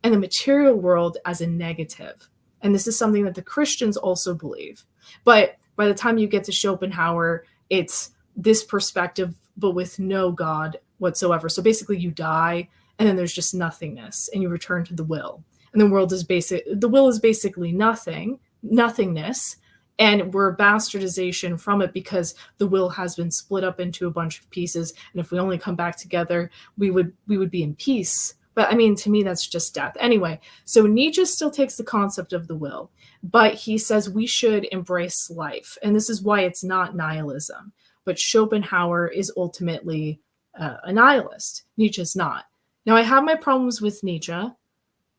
and the material world as a negative. And this is something that the Christians also believe. But by the time you get to Schopenhauer, it's this perspective, but with no God whatsoever. So basically you die, and then there's just nothingness, and you return to the will. And the will is basically nothingness. And we're a bastardization from it because the will has been split up into a bunch of pieces. And if we only come back together, we would be in peace. But I mean, to me, that's just death. Anyway, so Nietzsche still takes the concept of the will, but he says we should embrace life. And this is why it's not nihilism. But Schopenhauer is ultimately a nihilist. Nietzsche's not. Now, I have my problems with Nietzsche,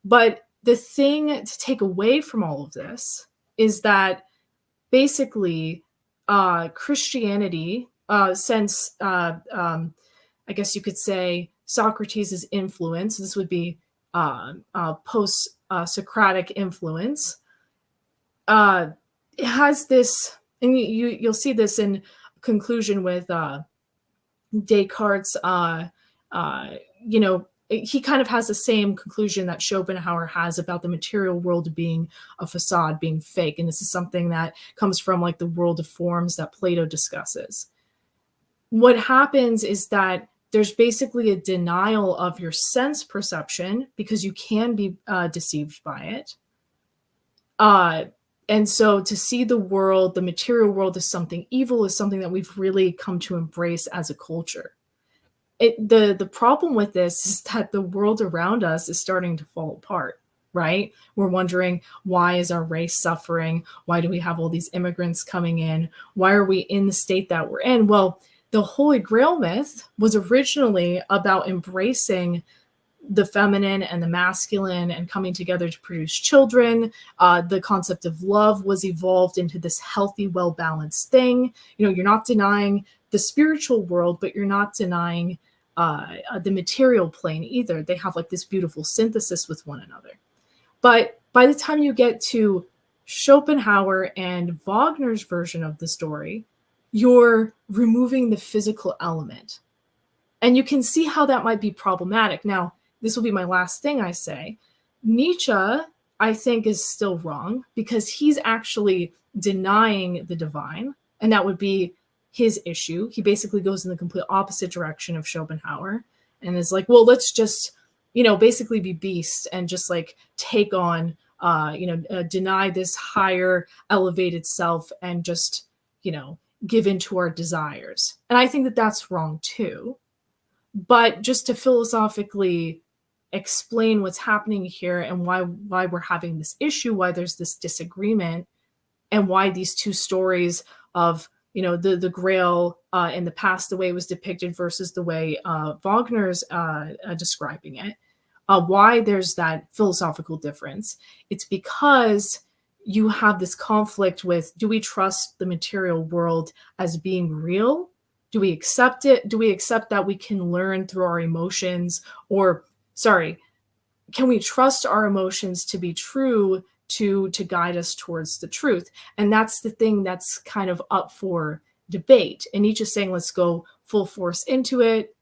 but the thing to take away from all of this is that basically Christianity, since I guess you could say Socrates' influence, this would be post-Socratic influence, it has this, and you'll see this in conclusion with Descartes, he kind of has the same conclusion that Schopenhauer has about the material world being a facade, being fake. And this is something that comes from like the world of forms that Plato discusses. What happens is that there's basically a denial of your sense perception because you can be deceived by it. And so to see the world, the material world, as something evil is something that we've really come to embrace as a culture. The problem with this is that the world around us is starting to fall apart, right? We're wondering, why is our race suffering? Why do we have all these immigrants coming in? Why are we in the state that we're in? Well, the Holy Grail myth was originally about embracing the feminine and the masculine and coming together to produce children. The concept of love was evolved into this healthy, well-balanced thing. You're not denying the spiritual world, but you're not denying the material plane either. They have like this beautiful synthesis with one another. But by the time you get to Schopenhauer and Wagner's version of the story, you're removing the physical element. And you can see how that might be problematic. Now, this will be my last thing I say. Nietzsche, I think, is still wrong because he's actually denying the divine, and that would be his issue. He basically goes in the complete opposite direction of Schopenhauer and is like, well, let's just, basically be beast and just like take on, deny this higher elevated self and just, give into our desires. And I think that that's wrong too. But just to philosophically explain what's happening here and why we're having this issue, why there's this disagreement, and why these two stories of the Grail in the past, the way it was depicted versus the way Wagner's describing it, why there's that philosophical difference. It's because you have this conflict with, do we trust the material world as being real? Do we accept it? Do we accept that we can learn through our emotions? Can we trust our emotions to be true to guide us towards the truth? And that's the thing that's kind of up for debate. And Nietzsche's saying, let's go full force into it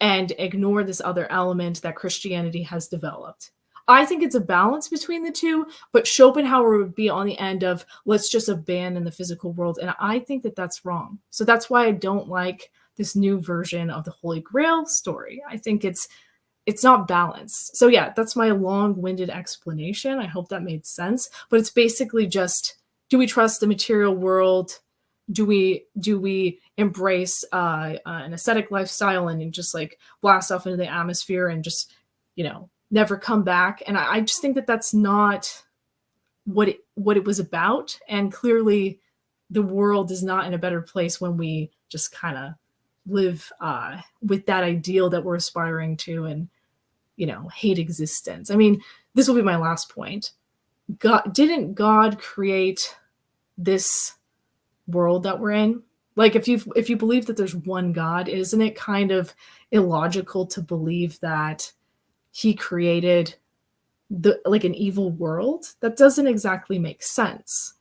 and ignore this other element that Christianity has developed. I think it's a balance between the two, but Schopenhauer would be on the end of, let's just abandon the physical world. And I think that that's wrong. So that's why I don't like this new version of the Holy Grail story. I think it's not balanced. So yeah, that's my long-winded explanation. I hope that made sense. But it's basically just, do we trust the material world? Do we embrace an ascetic lifestyle and just like blast off into the atmosphere and just, never come back? And I just think that that's not what it was about. And clearly the world is not in a better place when we just kind of live with that ideal that we're aspiring to and, hate existence. I mean, this will be my last point. Didn't God create this world that we're in? Like, if you believe that there's one God, isn't it kind of illogical to believe that he created an evil world? That doesn't exactly make sense.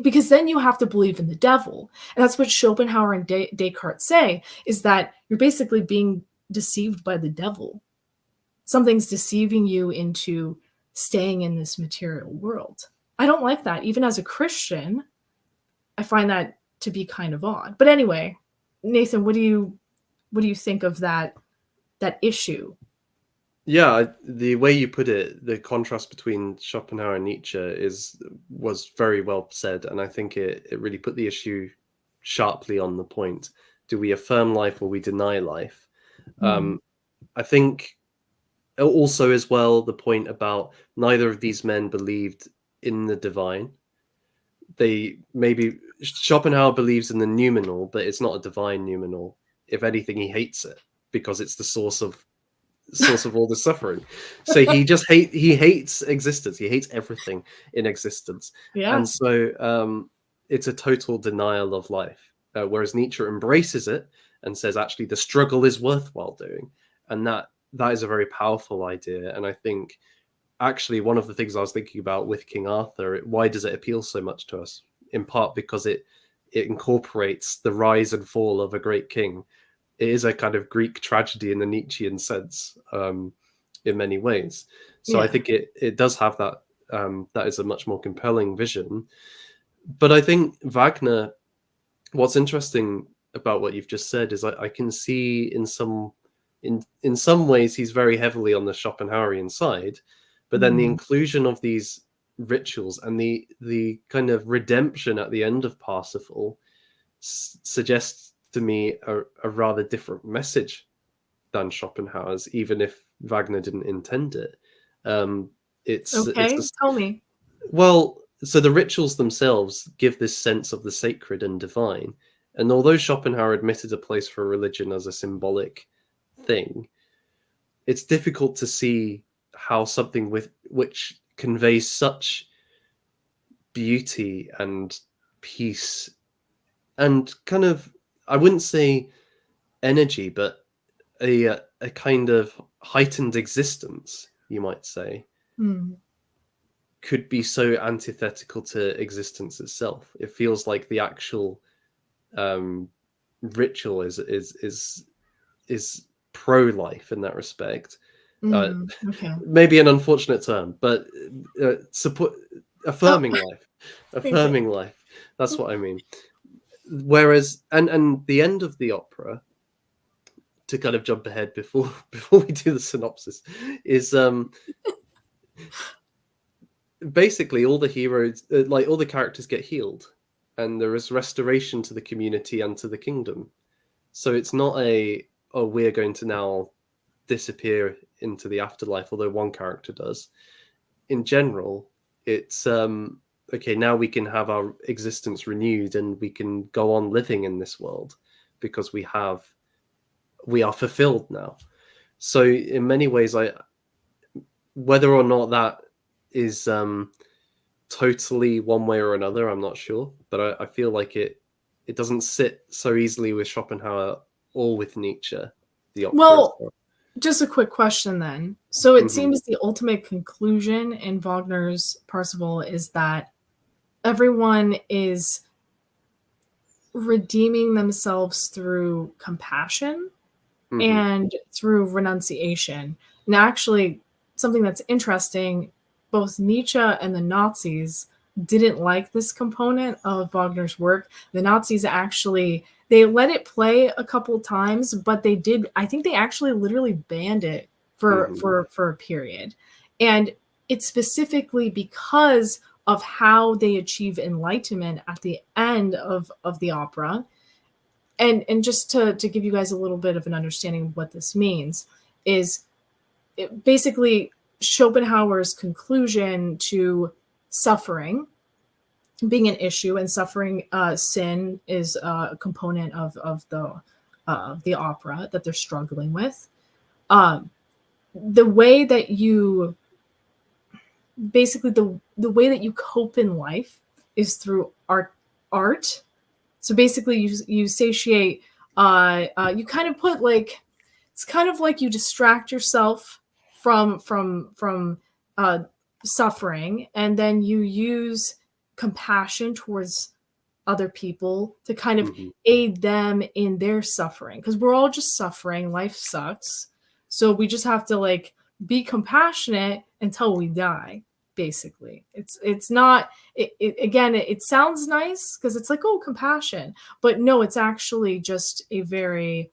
Because then you have to believe in the devil. And that's what Schopenhauer and Descartes say, is that you're basically being deceived by the devil. Something's deceiving you into staying in this material world. I don't like that. Even as a Christian, I find that to be kind of odd. But anyway, Nathan, what do you think of that issue? Yeah, the way you put it, the contrast between Schopenhauer and Nietzsche was very well said, and I think it really put the issue sharply on the point. Do we affirm life or we deny life? Mm. Um, I think also as well the point about neither of these men believed in the divine. They maybe Schopenhauer believes in the noumenal, but it's not a divine noumenal. If anything, he hates it because it's the source of all the suffering. So he hates existence. He hates everything in existence, Yeah. and so it's a total denial of life. Whereas Nietzsche embraces it and says, actually, the struggle is worthwhile doing, and that is a very powerful idea. And I think actually one of the things I was thinking about with King Arthur, why does it appeal so much to us? In part because it incorporates the rise and fall of a great king. It is a kind of Greek tragedy in the Nietzschean sense, in many ways. So I Yeah. think it does have that. That is a much more compelling vision. But I think Wagner. What's interesting about what you've just said is I can see in some ways he's very heavily on the Schopenhauerian side, but then the Mm. inclusion of these rituals and the kind of redemption at the end of Parsifal suggests to me a rather different message than Schopenhauer's, even if Wagner didn't intend it. Um, it's Okay. Tell me. well, so the rituals themselves give this sense of the sacred and divine. And although Schopenhauer admitted a place for religion as a symbolic thing, it's difficult to see how something with which conveys such beauty and peace and kind of, I wouldn't say energy, but a kind of heightened existence, you might say, Mm. could be so antithetical to existence itself. It feels like the actual um, ritual is pro life in that respect. Uh, Mm. Okay. maybe an unfortunate term, but support Oh, affirming life, thank you. affirming life. That's what I mean. Whereas, and the end of the opera, to kind of jump ahead before before we do the synopsis, is basically all the heroes, like all the characters, get healed, and there is restoration to the community and to the kingdom. So it's not a, oh, we're going to now disappear into the afterlife, although one character does. In general, it's okay, now we can have our existence renewed and we can go on living in this world because we are fulfilled now. So in many ways, I whether or not that is totally one way or another, I'm not sure, but I feel like it doesn't sit so easily with Schopenhauer or with Nietzsche, the opera Well, itself. just a quick question then. So it Hmm. seems the ultimate conclusion in Wagner's Parsifal is that everyone is redeeming themselves through compassion Hmm. and through renunciation. And actually, something that's interesting, both Nietzsche and the Nazis didn't like this component of Wagner's work. The Nazis actually they let it play a couple times, but they did I think they actually literally banned it for Hmm. for a period. And it's specifically because of how they achieve enlightenment at the end of the opera, and just to give you guys a little bit of an understanding of what this means is basically Schopenhauer's conclusion to suffering being an issue, and suffering sin is a component of the opera that they're struggling with. um, the way that you basically the way that you cope in life is through art. So basically, you satiate. You kind of put like it's kind of like you distract yourself from uh, suffering, and then you use compassion towards other people to kind of Hmm. aid them in their suffering, because we're all just suffering. Life sucks, so we just have to like be compassionate until we die. Basically, it's not again it sounds nice because it's like, oh, compassion, but no, it's actually just a very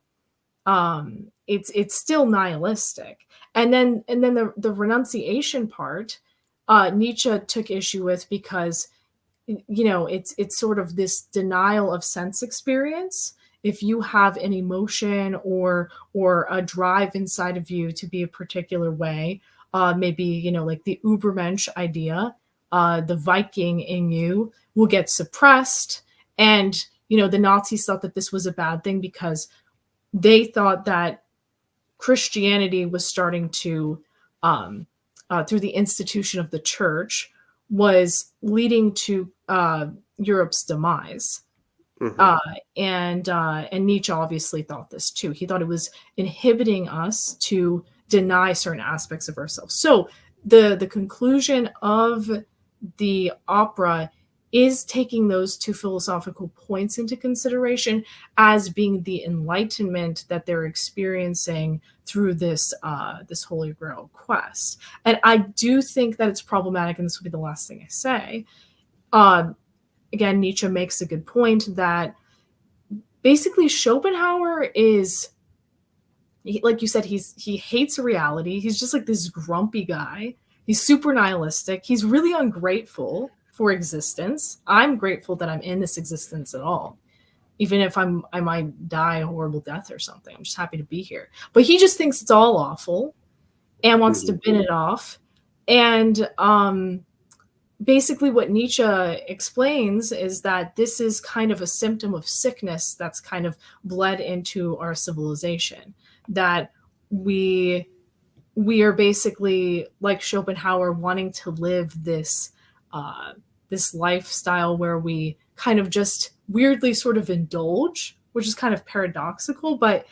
it's still nihilistic. And then the renunciation part, Nietzsche took issue with because, it's sort of this denial of sense experience. If you have an emotion or a drive inside of you to be a particular way, maybe, like the Ubermensch idea, the Viking in you will get suppressed. And, the Nazis thought that this was a bad thing because they thought that Christianity was starting to, through the institution of the church, was leading to Europe's demise. And Nietzsche obviously thought this too. He thought it was inhibiting us to deny certain aspects of ourselves. So the conclusion of the opera is taking those two philosophical points into consideration as being the enlightenment that they're experiencing through this Holy Grail quest. And I do think that it's problematic, and this will be the last thing I say. Again, Nietzsche makes a good point that basically Schopenhauer is, like you said, he hates reality. He's just like this grumpy guy. He's super nihilistic. He's really ungrateful for existence. I'm grateful that I'm in this existence at all. Even if I might die a horrible death or something. I'm just happy to be here. But he just thinks it's all awful and wants to bin it off. And basically what Nietzsche explains is that this is kind of a symptom of sickness that's kind of bled into our civilization. That we are basically, like Schopenhauer, wanting to live this lifestyle where we kind of just weirdly sort of indulge, which is kind of paradoxical, but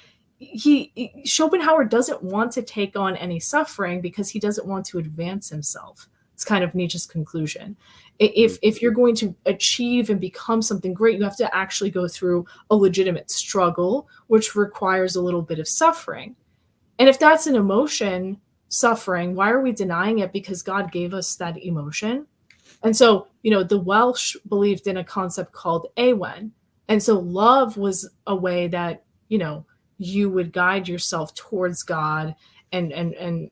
Schopenhauer doesn't want to take on any suffering because he doesn't want to advance himself. It's kind of Nietzsche's conclusion. If you're going to achieve and become something great, you have to actually go through a legitimate struggle, which requires a little bit of suffering. And if that's an emotion, suffering, why are we denying it? Because God gave us that emotion. And so, the Welsh believed in a concept called awen. And so love was a way that, you would guide yourself towards God and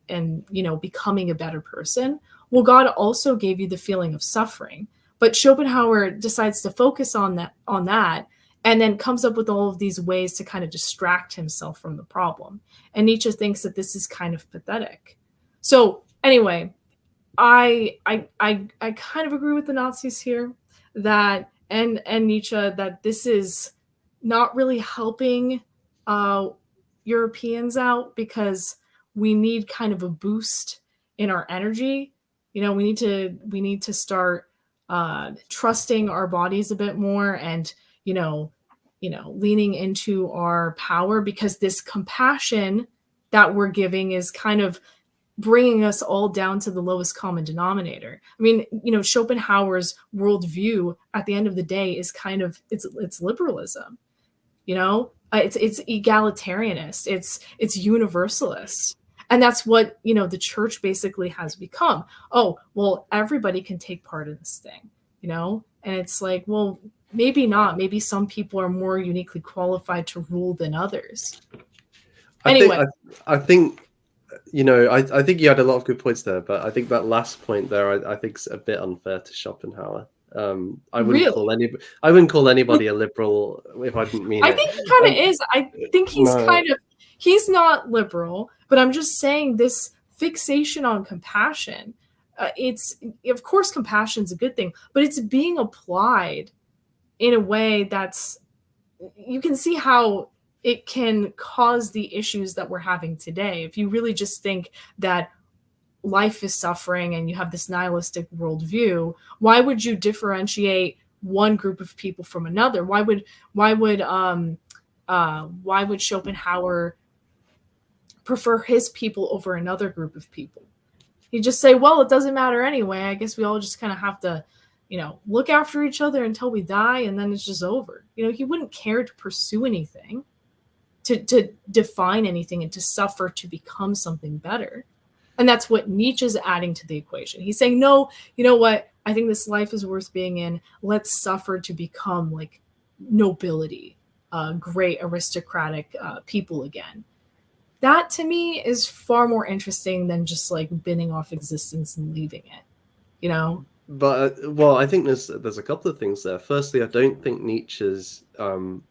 becoming a better person. Well, God also gave you the feeling of suffering. But Schopenhauer decides to focus on that and then comes up with all of these ways to kind of distract himself from the problem. And Nietzsche thinks that this is kind of pathetic. So anyway, I kind of agree with the Nazis here that and Nietzsche that this is not really helping Europeans out because we need kind of a boost in our energy. We need to start trusting our bodies a bit more and leaning into our power, because this compassion that we're giving is kind of bringing us all down to the lowest common denominator. I mean, Schopenhauer's worldview at the end of the day is kind of it's liberalism. It's egalitarianist. It's universalist. And that's what, the church basically has become. Oh, well, everybody can take part in this thing, and it's like, well, maybe not. Maybe some people are more uniquely qualified to rule than others. Anyway. I think I think you had a lot of good points there, but I think that last point there, I think is a bit unfair to Schopenhauer. I wouldn't call anybody a liberal if I didn't mean it. I think he kind of is. I think he's not liberal, but I'm just saying this fixation on compassion. It's, of course, compassion's a good thing, but it's being applied in a way that's, you can see how it can cause the issues that we're having today. If you really just think that life is suffering and you have this nihilistic worldview, why would you differentiate one group of people from another? Why would Schopenhauer prefer his people over another group of people? He'd just say, well, it doesn't matter anyway. I guess we all just kind of have to, look after each other until we die, and then it's just over. He wouldn't care to pursue anything, to define anything, and to suffer to become something better. And that's what Nietzsche's adding to the equation. He's saying, no, you know what? I think this life is worth being in. Let's suffer to become like nobility, great aristocratic people again. that to me is far more interesting than just like binning off existence and leaving it, you know? But well, I think there's a couple of things there. Firstly, I don't think Nietzsche's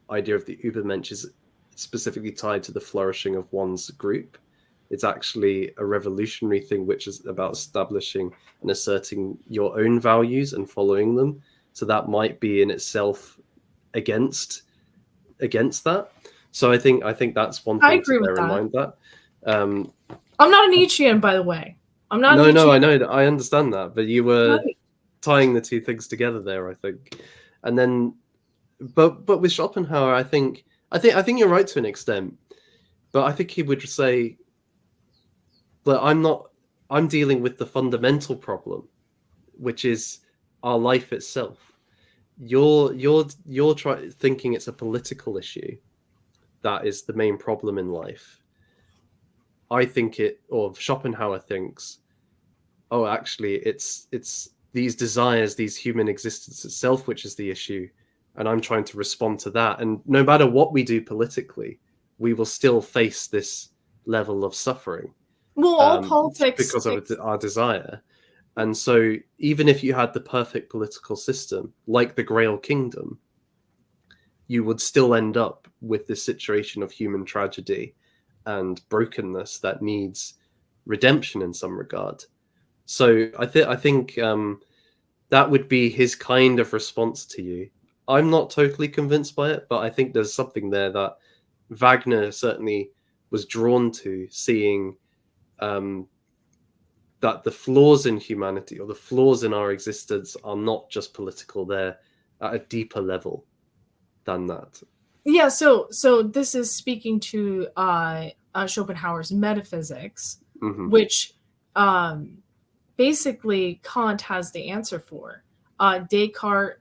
idea of the Übermensch is specifically tied to the flourishing of one's group. It's actually a revolutionary thing, which is about establishing and asserting your own values and following them. So that might be in itself against that. So I think that's one I thing to agree with bear in that. mind. That um, I'm not a Nietzschean, by the way. I'm not a no, Nietzschean. I know that, I understand that, but you were Right. tying the two things together there, I think. And then, but with Schopenhauer, I think you're right to an extent, but I think he would say that I'm dealing with the fundamental problem, which is our life itself. You're thinking it's a political issue that is the main problem in life. I think or Schopenhauer thinks, oh, actually, it's these desires, these human existence itself, which is the issue, and I'm trying to respond to that. And no matter what we do politically, we will still face this level of suffering Well, all politics. because of our desire. And so, even if you had the perfect political system, like the Grail kingdom, you would still end up with this situation of human tragedy and brokenness that needs redemption in some regard. So I think that would be his kind of response to you. I'm not totally convinced by it, but I think there's something there that Wagner certainly was drawn to, seeing that the flaws in humanity or the flaws in our existence are not just political; they're at a deeper level than that. Yeah, so this is speaking to Schopenhauer's Metaphysics, Mm-hmm. which basically Kant has the answer for. Descartes,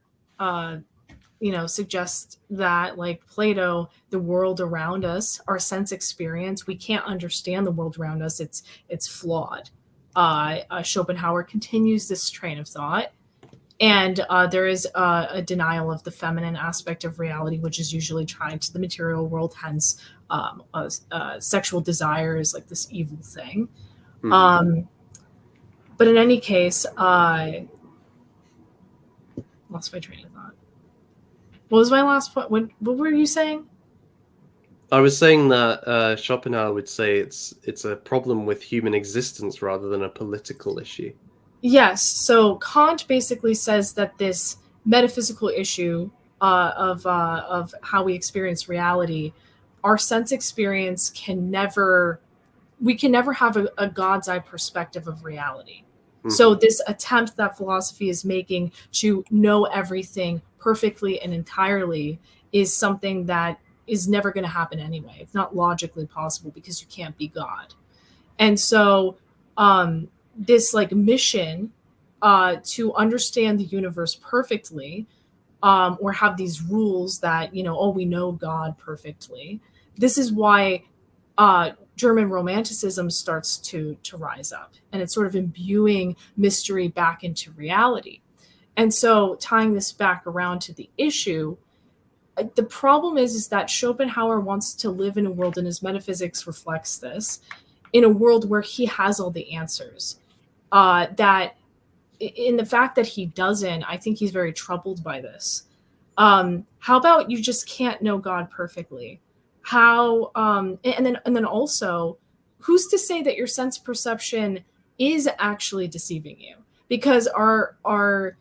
suggests that, like Plato, the world around us, our sense experience, we can't understand the world around us. It's flawed. Schopenhauer continues this train of thought. And there is a denial of the feminine aspect of reality, which is usually tied to the material world. Hence, sexual desire is like this evil thing. Mm-hmm. But in any case, lost my train of thought. What was my last point? What were you saying? I was saying that Schopenhauer would say it's a problem with human existence rather than a political issue. Yes. So Kant basically says that this metaphysical issue of how we experience reality, our sense experience we can never have a God's eye perspective of reality. Mm-hmm. So this attempt that philosophy is making to know everything perfectly and entirely is something that is never going to happen anyway. It's not logically possible because you can't be God. And so this like mission to understand the universe perfectly, or have these rules that, we know God perfectly. This is why German Romanticism starts to rise up, and it's sort of imbuing mystery back into reality. And so tying this back around to the issue, the problem is that Schopenhauer wants to live in a world, and his metaphysics reflects this, in a world where he has all the answers. That in the fact that he doesn't, I think he's very troubled by this. How about you just can't know God perfectly? How and then also, who's to say that your sense perception is actually deceiving you? Because our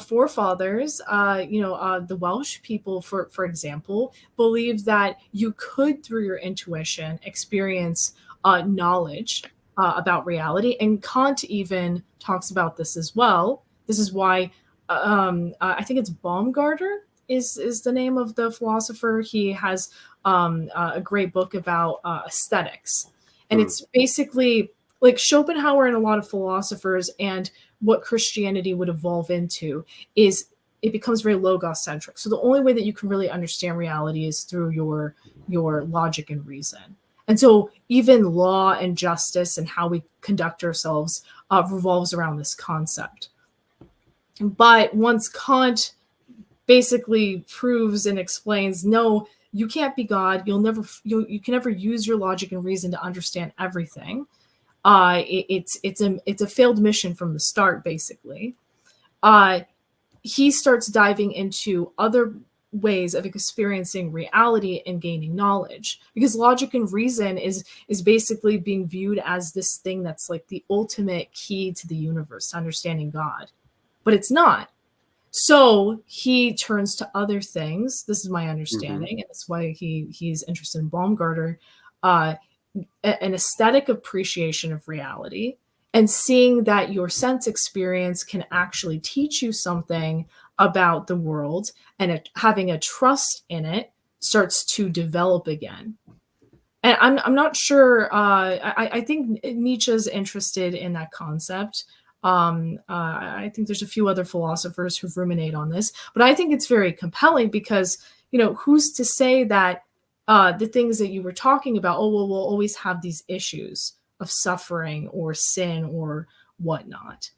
forefathers, the Welsh people, for example, believed that you could, through your intuition, experience knowledge about reality. And Kant even talks about this as well. This is why I think it's Baumgartner is the name of the philosopher. He has a great book about aesthetics. And it's basically like Schopenhauer and a lot of philosophers, and what Christianity would evolve into is it becomes very logos-centric. So the only way that you can really understand reality is through your logic and reason. And so even law and justice and how we conduct ourselves revolves around this concept. But once Kant basically proves and explains, no, you can't be God. You can never use your logic and reason to understand everything. It's a failed mission from the start, basically. He starts diving into other ways of experiencing reality and gaining knowledge, because logic and reason is basically being viewed as this thing that's like the ultimate key to the universe, to understanding God, but it's not. So he turns to other things. This is my understanding, and that's why he's interested in Baumgartner, an aesthetic appreciation of reality, and seeing that your sense experience can actually teach you something about the world, and having a trust in it starts to develop again. And I'm not sure. I think Nietzsche's interested in that concept. I think there's a few other philosophers who ruminate on this, but I think it's very compelling because, who's to say that the things that you were talking about, oh, well, we'll always have these issues of suffering or sin or whatnot.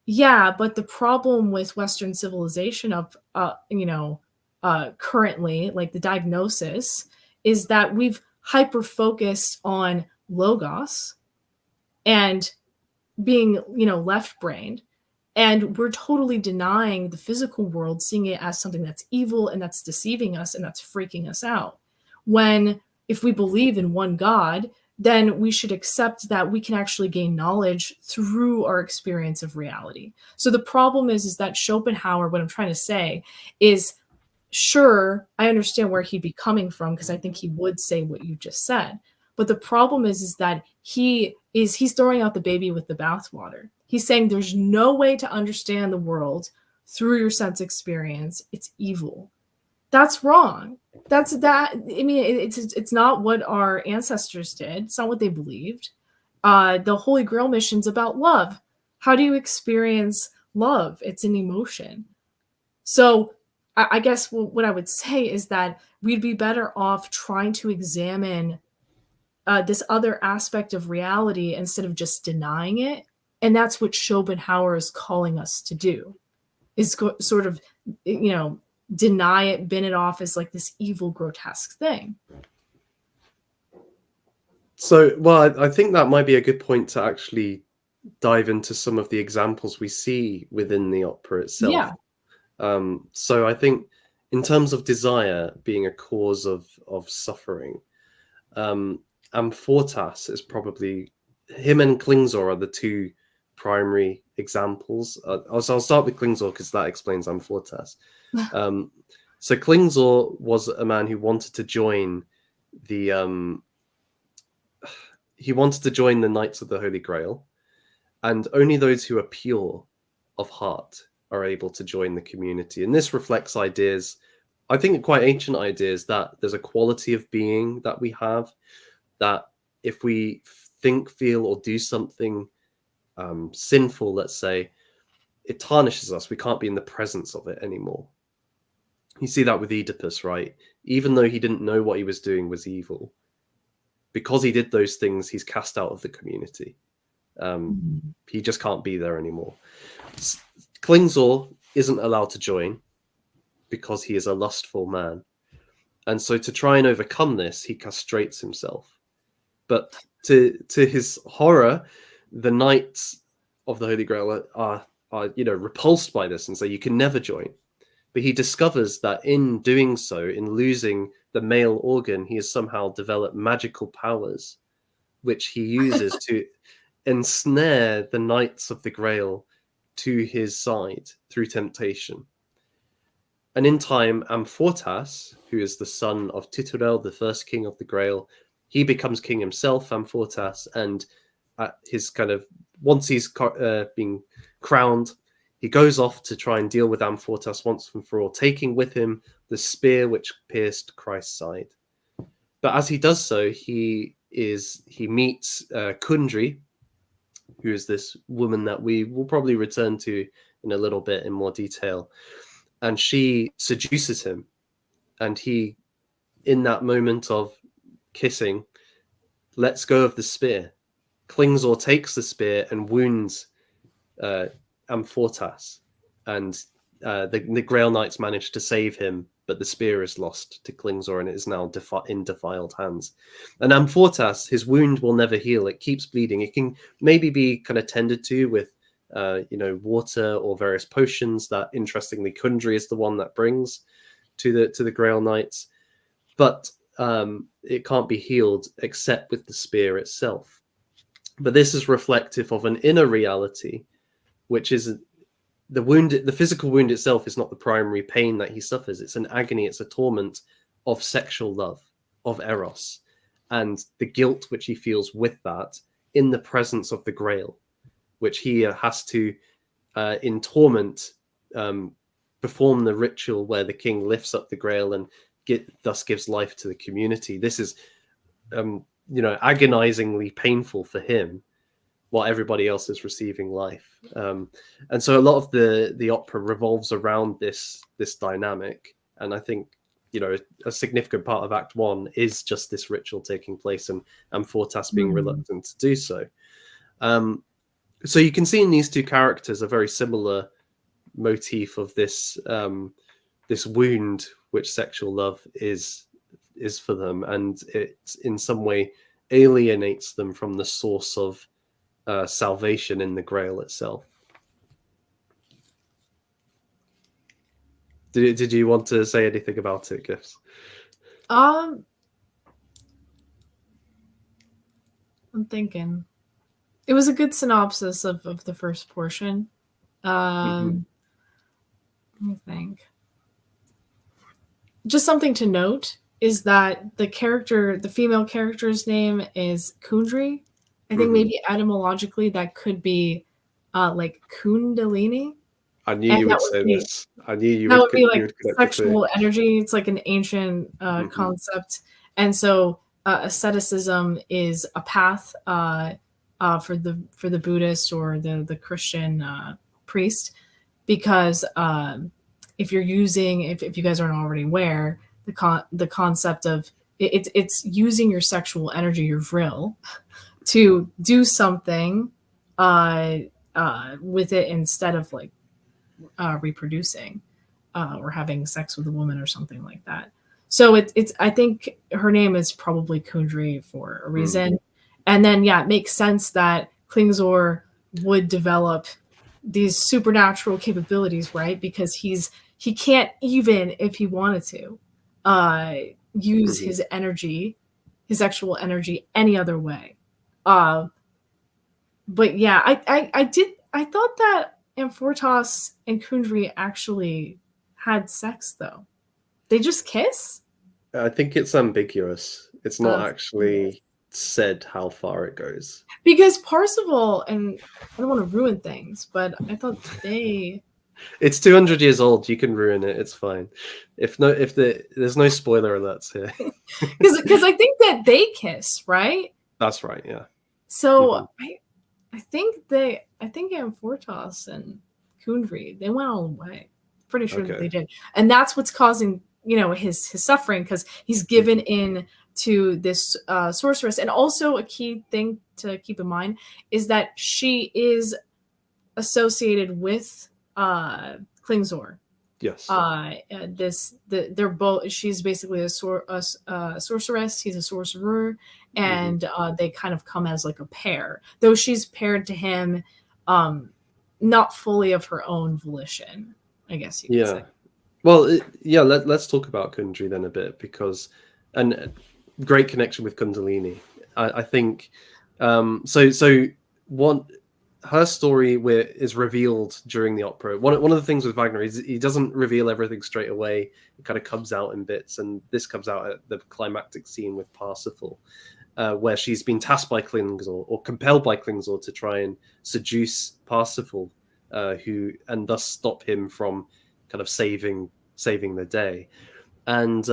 Yeah, but the problem with Western civilization of, currently, like the diagnosis, is that we've hyper-focused on logos and being, left-brained, and we're totally denying the physical world, seeing it as something that's evil and that's deceiving us and that's freaking us out. When, if we believe in one God, then we should accept that we can actually gain knowledge through our experience of reality. So the problem is that Schopenhauer, what I'm trying to say is, sure, I understand where he'd be coming from, because I think he would say what you just said. But the problem is that he's throwing out the baby with the bathwater. He's saying there's no way to understand the world through your sense experience. It's evil. That's wrong. It's not what our ancestors did. It's not what they believed. The Holy Grail mission's about love. How do you experience love? It's an emotion. So I guess what I would say is that we'd be better off trying to examine this other aspect of reality instead of just denying it. And that's what Schopenhauer is calling us to do, is sort of, deny it, bin it off as like this evil, grotesque thing. So, well, I think that might be a good point to actually dive into some of the examples we see within the opera itself. Yeah. So I think in terms of desire being a cause of suffering, Amfortas is probably, him and Klingsor are the two primary examples. I'll start with Klingsor because that explains Amfortas. So Klingsor was a man who wanted to join the Knights of the Holy Grail, and only those who are pure of heart are able to join the community. And this reflects ideas, I think quite ancient ideas, that there's a quality of being that we have, that if we think, feel, or do something sinful, let's say, it tarnishes us. We can't be in the presence of it anymore. You see that with Oedipus, right? Even though he didn't know what he was doing was evil, because he did those things, he's cast out of the community. He just can't be there anymore. Klingsor isn't allowed to join because he is a lustful man. And so to try and overcome this, he castrates himself. But to his horror, the Knights of the Holy Grail are repulsed by this and say, you can never join. But he discovers that in doing so, in losing the male organ, he has somehow developed magical powers, which he uses to ensnare the Knights of the Grail to his side through temptation. And in time, Amfortas, who is the son of Titurel, the first king of the Grail, he becomes king himself, Amfortas, and at his once he's being crowned, he goes off to try and deal with Amfortas once and for all, taking with him the spear which pierced Christ's side. But as he does so, he meets Kundry, who is this woman that we will probably return to in a little bit in more detail. And she seduces him. And he, in that moment of kissing, lets go of the spear. Klingsor takes the spear and wounds Amfortas. And the Grail Knights manage to save him but the spear is lost to Klingsor and it is now in defiled hands. And Amfortas, his wound will never heal. It keeps bleeding. It can maybe be kind of tended to with, water or various potions that, interestingly, Kundry is the one that brings to the Grail Knights. But it can't be healed except with the spear itself. But this is reflective of an inner reality, which is the wound. The physical wound itself is not the primary pain that he suffers. It's an agony, it's a torment of sexual love, of eros, and the guilt which he feels with that in the presence of the Grail, which he has to, in torment, perform the ritual where the king lifts up the Grail and thus gives life to the community. This is, agonizingly painful for him, while everybody else is receiving life. And so a lot of the opera revolves around this dynamic. And I think, a significant part of Act 1 is just this ritual taking place and Amfortas being reluctant to do so. So you can see in these two characters a very similar motif of this this wound which sexual love is for them, and it in some way alienates them from the source of salvation in the Grail itself. Did you want to say anything about it, Gifts? I'm thinking it was a good synopsis of the first portion. Let me think. Just something to note is that the female character's name is Kundry. I think maybe etymologically that could be like Kundalini. I knew you would say this. I knew you that would be like sexual energy. It's like an ancient concept, and so asceticism is a path for the Buddhist or the Christian priest, because if you're using, if you guys aren't already aware, the concept of it's using your sexual energy, your vril, to do something with it instead of like reproducing or having sex with a woman or something like that. So it's I think her name is probably Kundry for a reason. And then it makes sense that Klingsor would develop these supernatural capabilities, right? Because he can't, even if he wanted to, use his energy, his sexual energy, any other way. But I thought that Amfortas and Kundry actually had sex, though. They just kiss? I think it's ambiguous. It's not actually said how far it goes. Because Parsifal, and I don't want to ruin things, but I thought It's 200 years old. You can ruin it. It's fine. There's no spoiler alerts here. Because I think that they kiss, right? That's right. Yeah. So I think Amfortas and Kundry, they went all the way. Pretty sure that they did, and that's what's causing his suffering, because he's given in to this sorceress. And also a key thing to keep in mind is that she is associated with Klingsor. Yes. They're both. She's basically a sorceress. He's a sorcerer, and they kind of come as like a pair. Though she's paired to him, not fully of her own volition, I guess you could say. Well, let's talk about Kundry then a bit, because great connection with Kundalini. I think so her story is revealed during the opera. One of the things with Wagner is he doesn't reveal everything straight away. It kind of comes out in bits, and this comes out at the climactic scene with Parsifal, where she's been tasked by Klingsor, or compelled by Klingsor, to try and seduce Parsifal, and thus stop him from kind of saving the day. And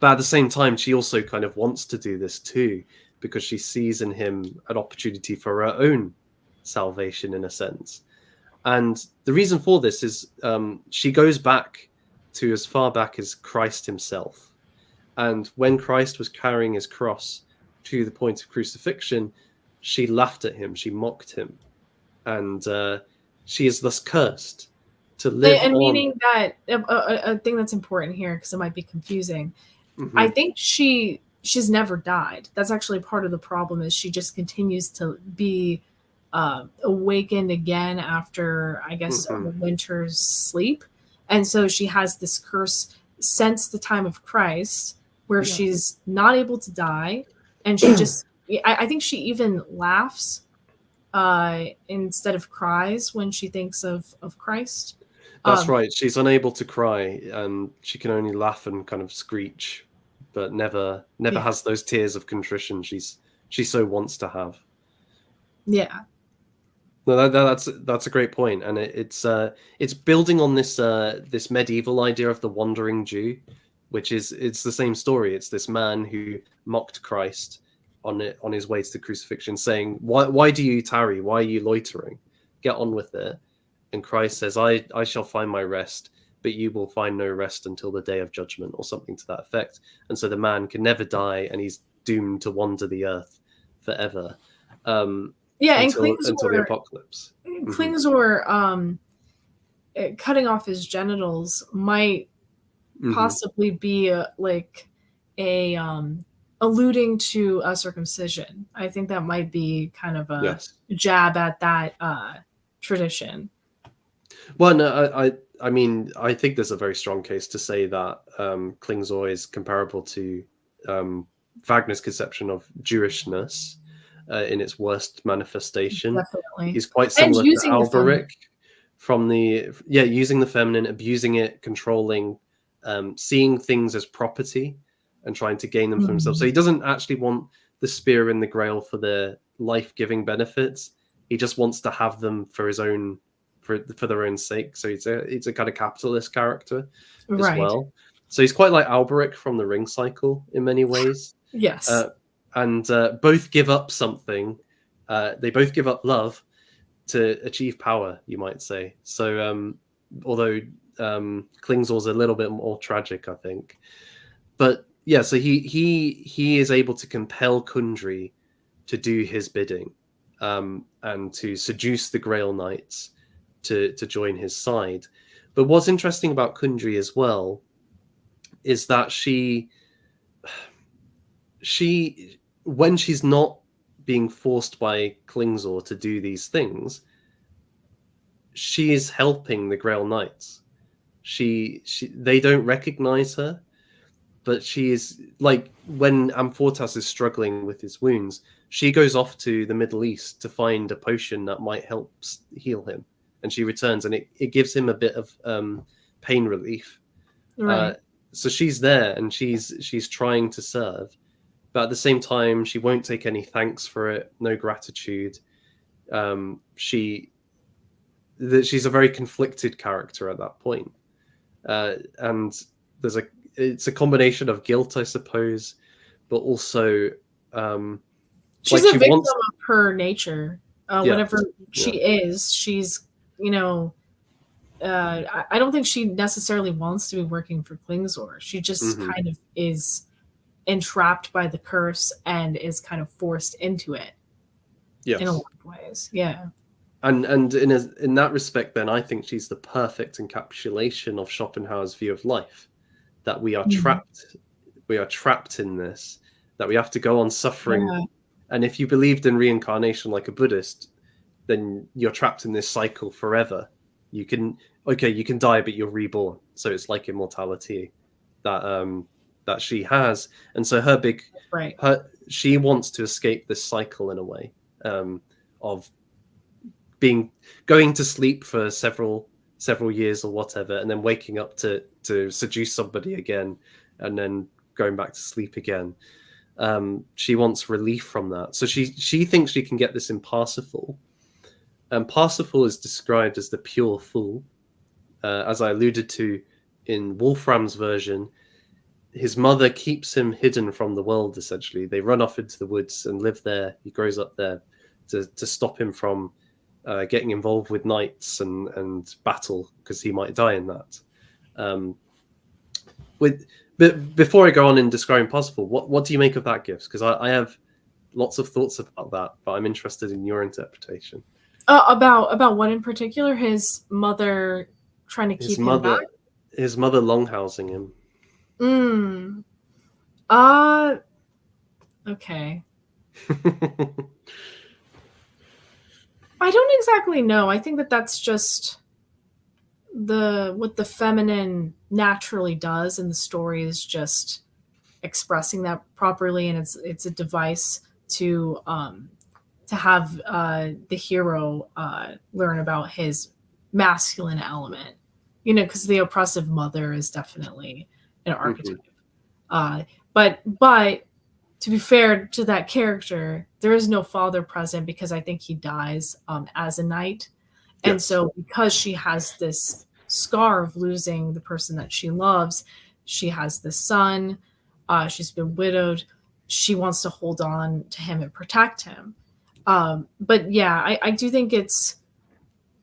but at the same time, she also kind of wants to do this too, because she sees in him an opportunity for her own salvation, in a sense. And the reason for this is she goes back to as far back as Christ himself. And when Christ was carrying his cross to the point of crucifixion, she laughed at him, she mocked him. And she is thus cursed to live And on. meaning that a thing that's important here, because it might be confusing. Mm-hmm. I think she's never died. That's actually part of the problem, is she just continues to be awakened again after, I guess, a winter's sleep. And so she has this curse since the time of Christ where she's not able to die. And she just, I think she even laughs instead of cries when she thinks of Christ. That's right. She's unable to cry, and she can only laugh and kind of screech, but never has those tears of contrition she so wants to have. Yeah. No, that's a great point, and it's building on this this medieval idea of the wandering Jew, which is it's the same story. It's this man who mocked Christ on his way to the crucifixion, saying, "Why do you tarry? Why are you loitering? Get on with it." And Christ says, I shall find my rest, but you will find no rest until the day of judgment, or something to that effect. And so the man can never die, and he's doomed to wander the earth forever. And until the apocalypse. Klingsor cutting off his genitals might possibly be alluding to a circumcision. I think that might be kind of a jab at that tradition. Well, no, I mean, I think there's a very strong case to say that Klingsor is comparable to Wagner's conception of Jewishness in its worst manifestation. Definitely. He's quite similar to Alberic from using the feminine, abusing it, controlling, seeing things as property and trying to gain them for himself. So he doesn't actually want the spear and the Grail for their life-giving benefits. He just wants to have them for his own, for their own sake. So it's a kind of capitalist character as well. So he's quite like Alberic from the Ring Cycle in many ways. Yes. And both give up something. They both give up love to achieve power, you might say. So although Klingsor's a little bit more tragic, I think. But yeah, so he is able to compel Kundry to do his bidding, and to seduce the Grail Knights to join his side. But what's interesting about Kundry as well is that she when she's not being forced by Klingsor to do these things, she is helping the Grail Knights. They don't recognize her, but she is, like, when Amfortas is struggling with his wounds, she goes off to the Middle East to find a potion that might help heal him, and she returns, and it gives him a bit of pain relief. Right. So she's there, and she's trying to serve, but at the same time, she won't take any thanks for it, no gratitude. She's a very conflicted character at that point, and it's a combination of guilt, I suppose, but also she's a victim of her nature. Whatever she is, she's I don't think she necessarily wants to be working for Klingsor. She just kind of is entrapped by the curse and is kind of forced into it. In a lot of ways. Yeah. And in that respect, then, I think she's the perfect encapsulation of Schopenhauer's view of life, that we are trapped in this, that we have to go on suffering. And if you believed in reincarnation like a Buddhist, then you're trapped in this cycle forever. You can die, but you're reborn. So it's like immortality that she has. And so she wants to escape this cycle in a way, of going to sleep for several years or whatever, and then waking up to seduce somebody again, and then going back to sleep again. She wants relief from that. So she thinks she can get this in Parsifal. And Parsifal is described as the pure fool. As I alluded to in Wolfram's version, his mother keeps him hidden from the world, essentially. They run off into the woods and live there. He grows up there to stop him from getting involved with knights and battle, because he might die in that. But before I go on in describing Parsifal, what do you make of that, Gifts? Because I have lots of thoughts about that, but I'm interested in your interpretation. About what in particular? His mother trying to His keep him back. mother longhousing him. Mm. Uh, okay. I don't exactly know. I think that that's just what the feminine naturally does, and the story is just expressing that properly, and it's a device to have the hero learn about his masculine element, you know, because the oppressive mother is definitely an archetype. Uh, but to be fair to that character, there is no father present because I think he dies as a knight. And Yes. so because she has this scar of losing the person that she loves, she has this son, she's been widowed, she wants to hold on to him and protect him. But yeah, I do think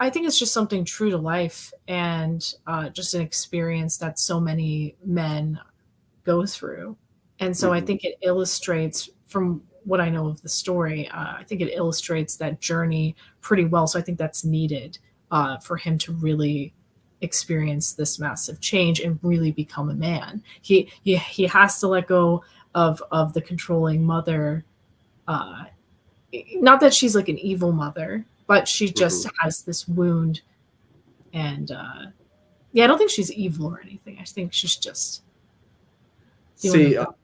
I think it's just something true to life, and just an experience that so many men go through. And so I think it illustrates, from what I know of the story, I think it illustrates that journey pretty well. So I think that's needed for him to really experience this massive change and really become a man. He has to let go of the controlling mother. Uh, Not that she's like an evil mother, but she just has this wound. And yeah, I don't think she's evil or anything. I think she's just doing See, her best.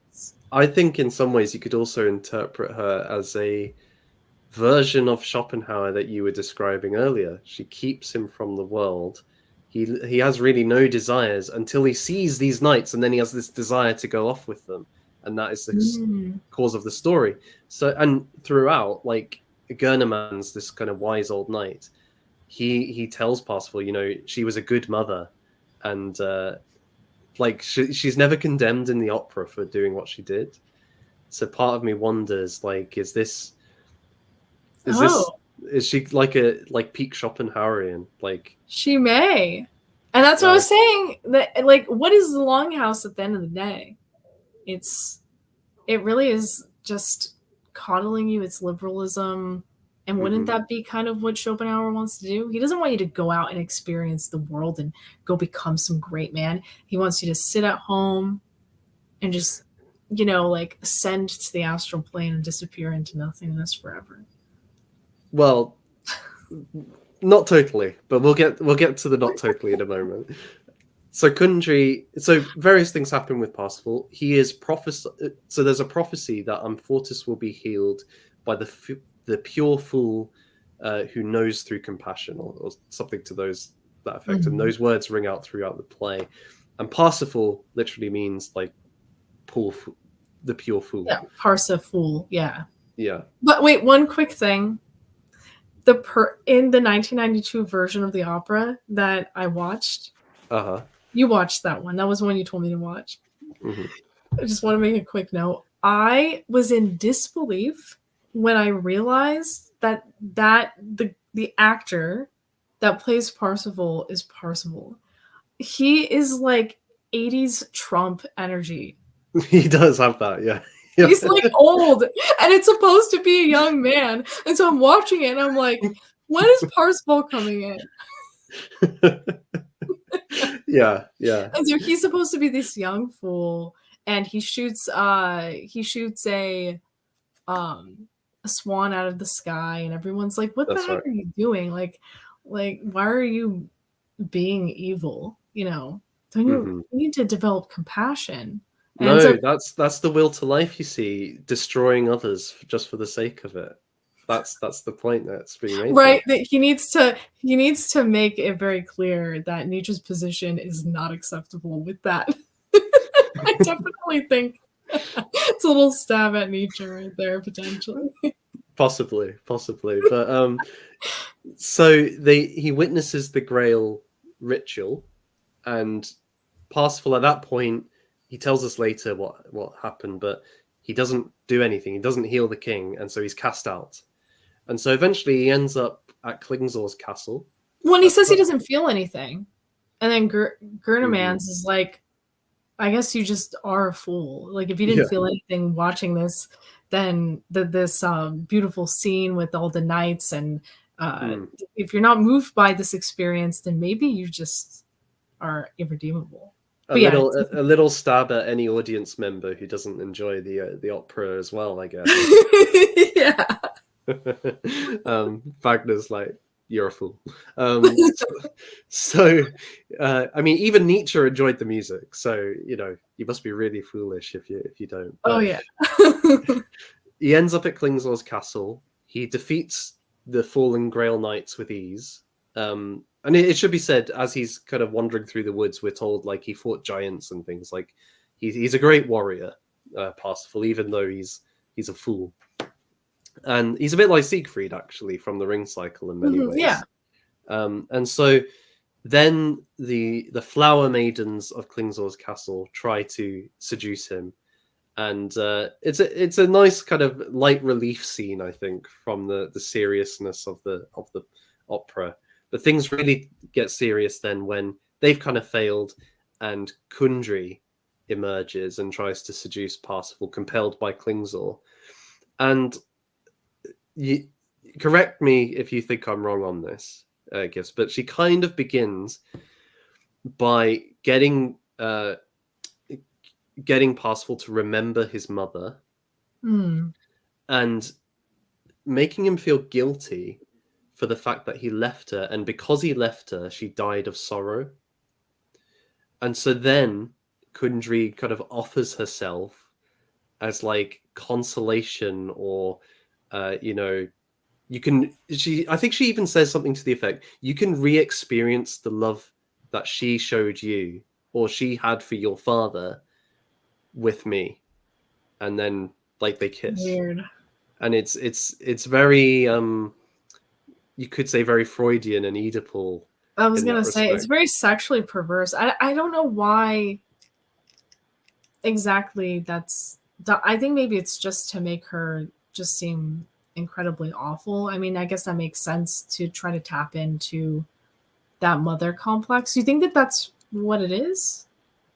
I think in some ways you could also interpret her as a version of Schopenhauer that you were describing earlier. She keeps him from the world. He has really no desires until he sees these knights, and then he has this desire to go off with them, and that is the cause of the story. So, and throughout, like Gurneman's this kind of wise old knight, he tells Parsifal, you know, she was a good mother, and like she's never condemned in the opera for doing what she did. So part of me wonders, like, is Oh, she like a peak Schopenhauerian? Like, she may. And that's what I was saying. That, like, what is the longhouse at the end of the day? It really is just coddling you. It's liberalism. And wouldn't that be kind of what Schopenhauer wants to do? He doesn't want you to go out and experience the world and go become some great man. He wants you to sit at home and just, you know, like ascend to the astral plane and disappear into nothingness forever. well, not totally, but we'll get to the not totally in a moment. So Kundry, so various things happen with Parsifal. He is so there's a prophecy that Amfortis will be healed by the pure fool who knows through compassion, or something to that effect. And those words ring out throughout the play. And Parsifal literally means like the pure fool. Yeah, Parsifal, yeah. Yeah. But wait, one quick thing. In the 1992 version of the opera that I watched, you watched that one. That was the one you told me to watch. I just want to make a quick note. I was in disbelief when I realized that the actor that plays Parsifal is Parsifal. He is like 80s Trump energy. He does have that, yeah. He's like old, and it's supposed to be a young man. And so I'm watching it, and I'm like, when is Parsifal coming in? Yeah. And so he's supposed to be this young fool, and he shoots a swan out of the sky, and everyone's like, what the heck are you doing? Like why are you being evil? You know, don't you need to develop compassion? And no, that's the will to life, you see, destroying others just for the sake of it. That's the point that's being made. Right, that he needs to make it very clear that Nietzsche's position is not acceptable with that. I definitely think it's a little stab at Nietzsche right there, potentially. Possibly. But so he witnesses the Grail ritual, and Parsifal at that point, he tells us later what happened, but he doesn't do anything. He doesn't heal the king, and so he's cast out. And so eventually he ends up at Klingsor's castle. When he says he doesn't feel anything, and then Gurneman's is like, I guess you just are a fool. Like, if you didn't feel anything watching this, then this beautiful scene with all the knights, and if you're not moved by this experience, then maybe you just are irredeemable. A But yeah, little a little stab at any audience member who doesn't enjoy the opera as well, I guess. yeah. Wagner's like, you're a fool. So I mean, even Nietzsche enjoyed the music, so you know you must be really foolish if you don't. Oh But yeah. he ends up at Klingsor's castle. He defeats the fallen Grail Knights with ease. And it should be said, as he's kind of wandering through the woods, we're told like he fought giants and things. Like he's a great warrior, Parsifal, even though he's a fool. And he's a bit like Siegfried, actually, from the Ring Cycle in many ways. Yeah. And so then the flower maidens of Klingsor's castle try to seduce him, and it's a nice kind of light relief scene, I think, from the seriousness of the opera. But things really get serious then when they've kind of failed, and Kundry emerges and tries to seduce Parsifal, compelled by Klingsor. And you correct me if you think I'm wrong on this, Gibbs, but she kind of begins by getting Parsifal to remember his mother and making him feel guilty for the fact that he left her, and because he left her, she died of sorrow. And so then Kundry kind of offers herself as like consolation, or you can, I think she even says something to the effect, you can re-experience the love that she showed you, or she had for your father, with me. And then like they kiss. Weird. And it's very you could say very Freudian and Oedipal. I was gonna say it's very sexually perverse. I don't know why exactly that's. I think maybe it's just to make her just seem incredibly awful. I mean, I guess that makes sense to try to tap into that mother complex. Do you think that that's what it is?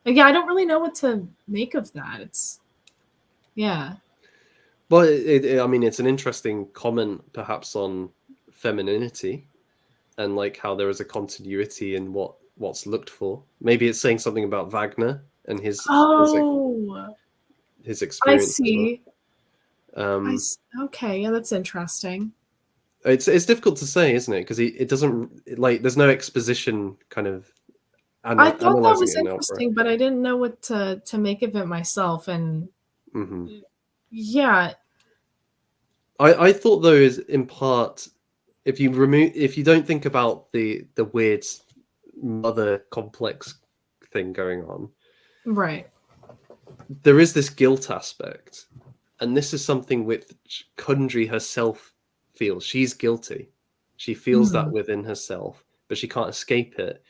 Like, yeah, I don't really know what to make of that. It's, yeah. Well, I mean, it's an interesting comment, perhaps, on femininity, and like how there is a continuity in what's looked for. Maybe it's saying something about Wagner and his experience. I see. Well. Okay, yeah, that's interesting. It's difficult to say, isn't it? Because it doesn't, like, there's no exposition kind of. I thought that was interesting, but I didn't know what to make of it myself. And yeah, I thought though is in part, if you don't think about the weird mother complex thing going on, right, there is this guilt aspect, and this is something which Kundry herself feels. She's guilty. She feels that within herself, but she can't escape it.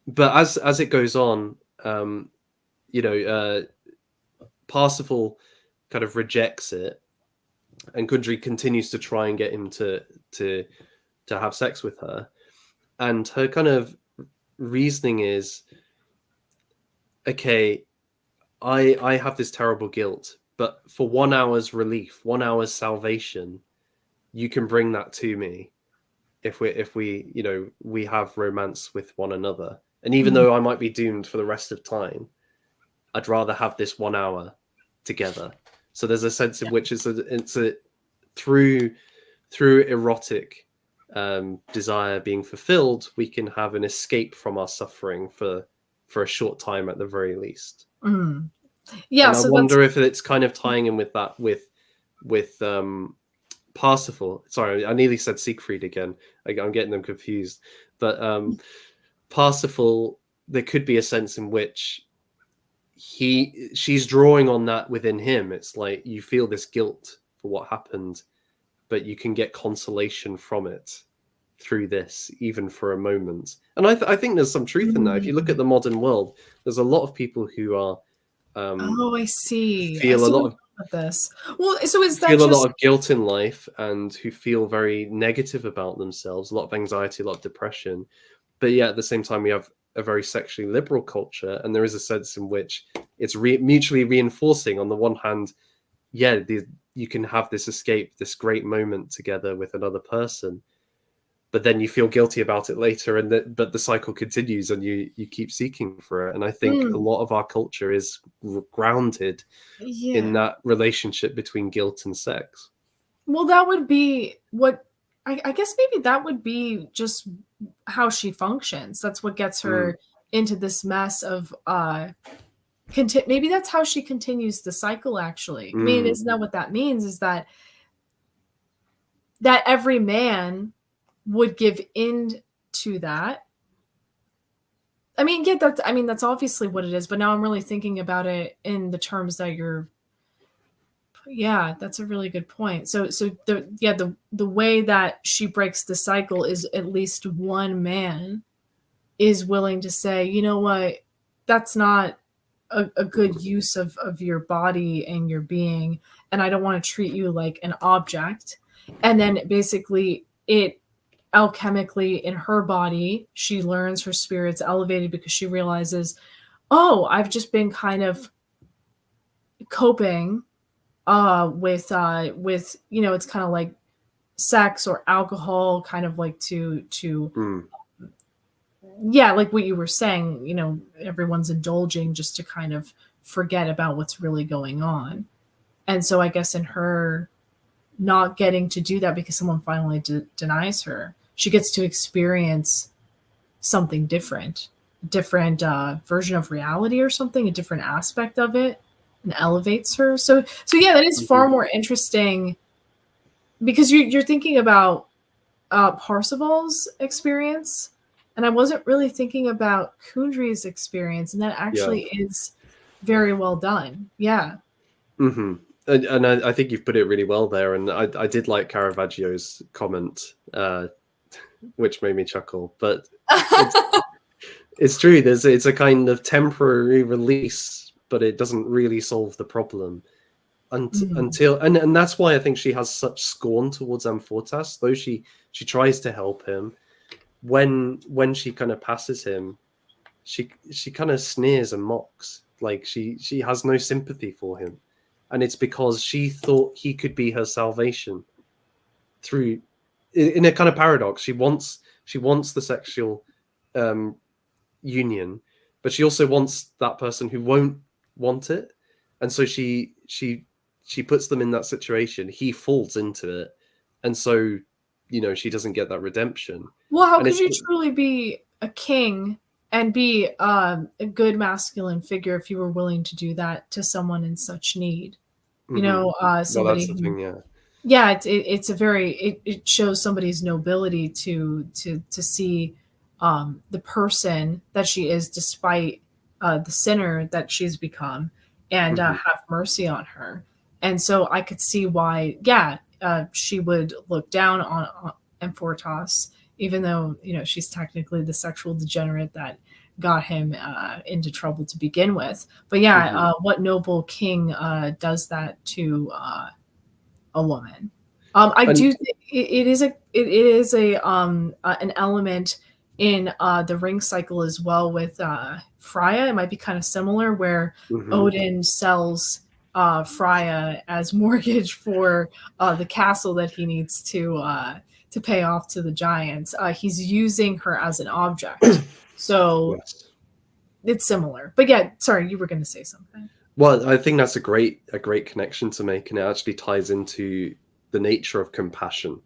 But as it goes on, Parsifal kind of rejects it, and Kundry continues to try and get him to have sex with her. And her kind of reasoning is, okay, I have this terrible guilt, but for 1 hour's relief, 1 hour's salvation, you can bring that to me if we have romance with one another. And even though I might be doomed for the rest of time, I'd rather have this 1 hour together. So there's a sense in which it's a through erotic desire being fulfilled, we can have an escape from our suffering for a short time at the very least. Yeah, and I wonder if it's kind of tying in with that with Parsifal. Sorry, I nearly said Siegfried again. I'm getting them confused. But Parsifal, there could be a sense in which she's drawing on that within him. It's like you feel this guilt for what happened, but you can get consolation from it through this, even for a moment. And I think there's some truth in that. If you look at the modern world, there's a lot of people who are I see. Feel a lot of this. Well, so is that feel just a lot of guilt in life, and who feel very negative about themselves, a lot of anxiety, a lot of depression. But yeah, at the same time, we have a very sexually liberal culture, and there is a sense in which it's mutually reinforcing. On the one hand, you can have this escape, this great moment together with another person, but then you feel guilty about it later, but the cycle continues, and you keep seeking for it. And I think a lot of our culture is grounded in that relationship between guilt and sex. Well, that would be what I guess maybe that would be just how she functions. That's what gets her into this mess of maybe that's how she continues the cycle, actually. I mean, isn't that what that means? Is that every man would give in to that. I mean, that's obviously what it is, but now I'm really thinking about it in the terms that that's a really good point. So the way that she breaks the cycle is at least one man is willing to say, you know what, that's not a good use of your body and your being, and I don't want to treat you like an object. And then basically it alchemically in her body, she learns her spirit's elevated because she realizes, oh, I've just been kind of coping with it's kind of like sex or alcohol, kind of like to like what you were saying, everyone's indulging just to kind of forget about what's really going on. And so I guess in her not getting to do that because someone finally denies her, she gets to experience something different version of reality or something, a different aspect of it, and elevates her. So yeah, that is far more interesting, because you're thinking about Parsifal's experience, and I wasn't really thinking about Kundry's experience, and that actually is very well done. Yeah. Mm-hmm. And I think you've put it really well there. And I did like Caravaggio's comment, which made me chuckle. But it's true. It's a kind of temporary release, but it doesn't really solve the problem until and that's why I think she has such scorn towards Amfortas, though she tries to help him. When she kind of passes him, she kind of sneers and mocks, like she has no sympathy for him, and it's because she thought he could be her salvation through, in a kind of paradox. She wants the sexual union, but she also wants that person who won't want it, and so she puts them in that situation. He falls into it, and so she doesn't get that redemption. Well, how could you truly be a king and be a good masculine figure if you were willing to do that to someone in such need? Somebody. Well, that's the thing, yeah. Yeah, it shows somebody's nobility to see the person that she is, despite the sinner that she's become, and have mercy on her. And so I could see why, she would look down on Amfortas, even though she's technically the sexual degenerate that got him into trouble to begin with. But what noble king does that to a woman? I do think it is an element in the ring cycle as well with Freya. It might be kind of similar, where Odin sells Freya as mortgage for the castle that he needs to pay off to the giants. He's using her as an object. So it's similar. But yeah, sorry, you were going to say something. Well, I think that's a great connection to make, and it actually ties into the nature of compassion,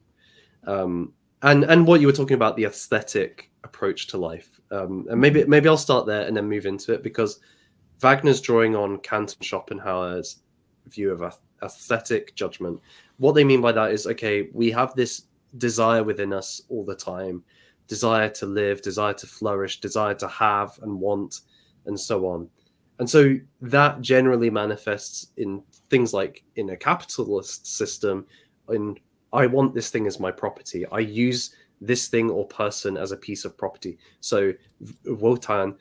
and what you were talking about, the aesthetic approach to life. And maybe I'll start there and then move into it, because Wagner's drawing on Kant and Schopenhauer's view of aesthetic judgment. What they mean by that is, okay, we have this desire within us all the time, desire to live, desire to flourish, desire to have and want, and so on. And so that generally manifests in things like, in a capitalist system, I want this thing as my property. I use this thing or person as a piece of property. So Wotan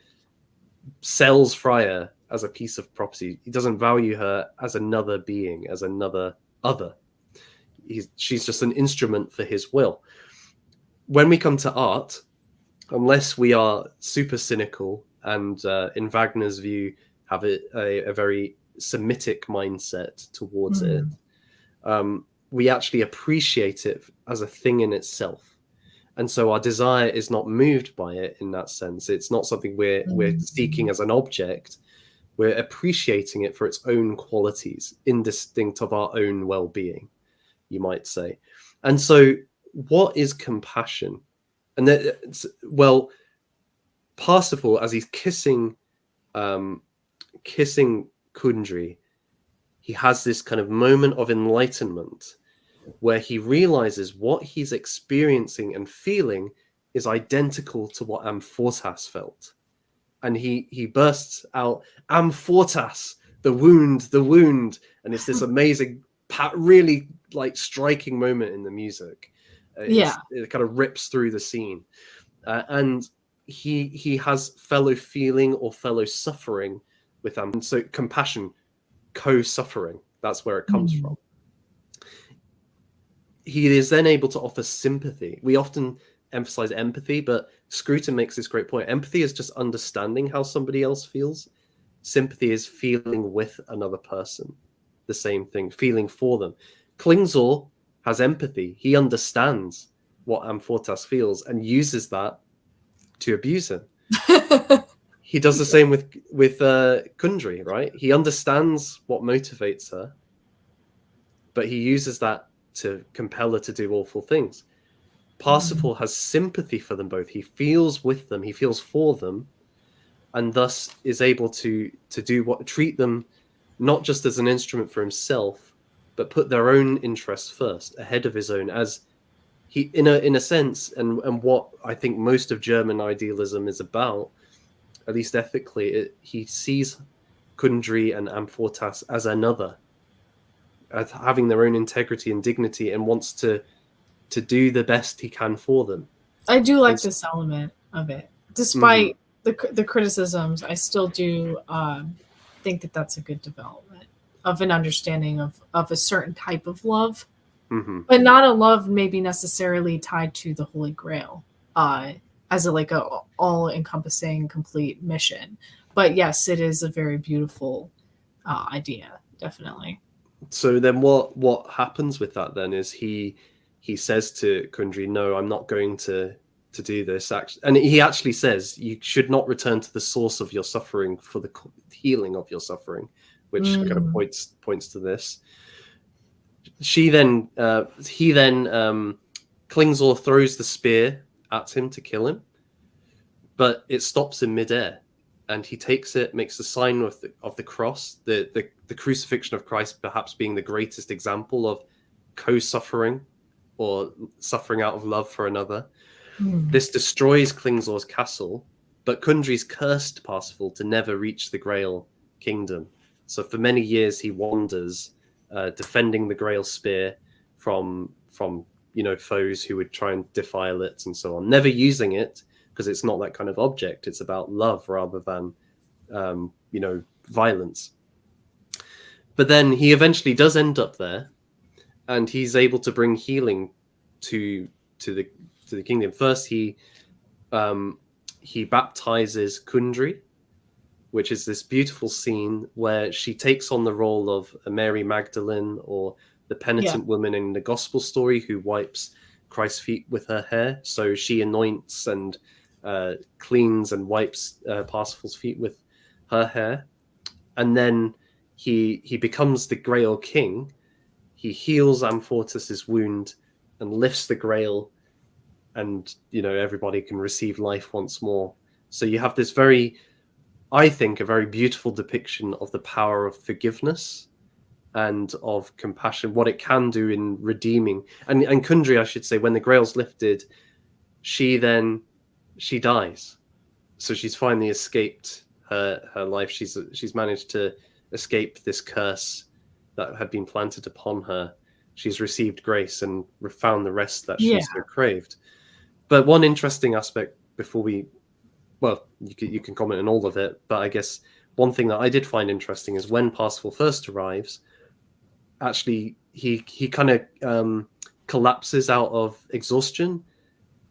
sells Freya as a piece of property. He doesn't value her as another being, as another other. She's just an instrument for his will. When we come to art, unless we are super cynical and in Wagner's view have a very Semitic mindset towards it, we actually appreciate it as a thing in itself. And so our desire is not moved by it in that sense. It's not something we're seeking as an object. We're appreciating it for its own qualities, indistinct of our own well-being, you might say. And so what is compassion? And well, Parsifal, as he's kissing Kundry, he has this kind of moment of enlightenment where he realizes what he's experiencing and feeling is identical to what Amfortas felt. And he bursts out, Amfortas, the wound, the wound. And it's this amazing, really like striking moment in the music. It kind of rips through the scene. And he has fellow feeling or fellow suffering with them. And so compassion, co-suffering, that's where it comes from. He is then able to offer sympathy. We often emphasize empathy, but Scruton makes this great point. Empathy is just understanding how somebody else feels. Sympathy is feeling with another person. The same thing, feeling for them. Klingsor has empathy. He understands what Amfortas feels and uses that to abuse him. He does the same with Kundry, right? He understands what motivates her, but he uses that to compel her to do awful things. Parsifal has sympathy for them both. He feels with them, he feels for them, and thus is able to treat them not just as an instrument for himself, but put their own interests first, ahead of his own, as he, in a sense, and what I think most of German idealism is about, at least ethically, he sees Kundry and Amfortas as another, as having their own integrity and dignity, and wants to do the best he can for them. I do like this element of it, despite the criticisms. I still do think that that's a good development of an understanding of a certain type of love, but not a love maybe necessarily tied to the Holy Grail as a all-encompassing complete mission. But yes, it is a very beautiful idea, definitely. So then what happens with that then is he says to Kundry, no, I'm not going to do this. And he actually says, you should not return to the source of your suffering for the healing of your suffering, which kind of points to this. He then Klingsor throws the spear at him to kill him, but it stops in midair. And he takes it, makes the sign of the cross, the crucifixion of Christ, perhaps being the greatest example of co-suffering or suffering out of love for another. This destroys Klingsor's castle, but Kundry's cursed Parsifal to never reach the Grail kingdom. So for many years he wanders, defending the Grail spear from foes who would try and defile it and so on, never using it, because it's not that kind of object. It's about love rather than, violence. But then he eventually does end up there, and he's able to bring healing to the kingdom. First, he baptizes Kundry, which is this beautiful scene where she takes on the role of a Mary Magdalene, or the penitent woman in the gospel story who wipes Christ's feet with her hair. So she anoints and cleans and wipes Parsifal's feet with her hair, and then he becomes the Grail king. He heals Amfortas's wound and lifts the Grail, and everybody can receive life once more. So you have this I think a very beautiful depiction of the power of forgiveness and of compassion, what it can do in redeeming. And Kundry, I should say, when the Grail's lifted, she dies. So she's finally escaped her life. She's managed to escape this curse that had been planted upon her. She's received grace and found the rest that she so craved. But one interesting aspect before you can comment on all of it, but I guess one thing that I did find interesting is when Parsifal first arrives, actually he kind of collapses out of exhaustion,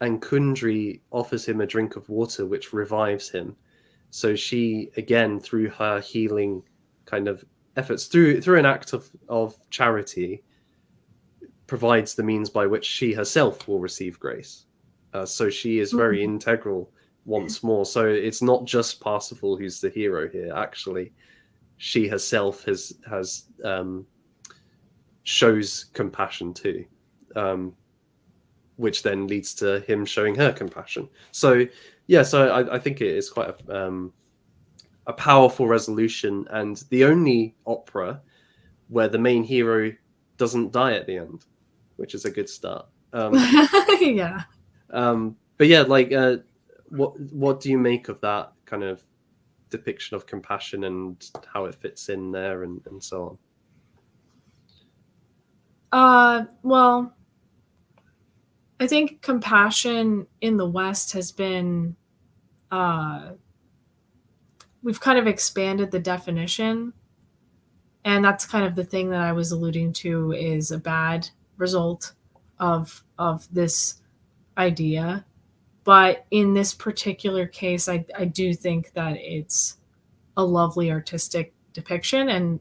and Kundry offers him a drink of water, which revives him. So she, again, through her healing kind of efforts, through an act of charity, provides the means by which she herself will receive grace. So she is very integral once more. So it's not just Parsifal who's the hero here. Actually, she herself has shows compassion too, which then leads to him showing her compassion. So yeah, so I think it is quite a powerful resolution, and the only opera where the main hero doesn't die at the end, which is a good start. Yeah. But yeah, like, what do you make of that kind of depiction of compassion and how it fits in there, and so on? Well, I think compassion in the West has been, we've kind of expanded the definition. And that's kind of the thing that I was alluding to, is a bad result of this idea. But in this particular case, I do think that it's a lovely artistic depiction, and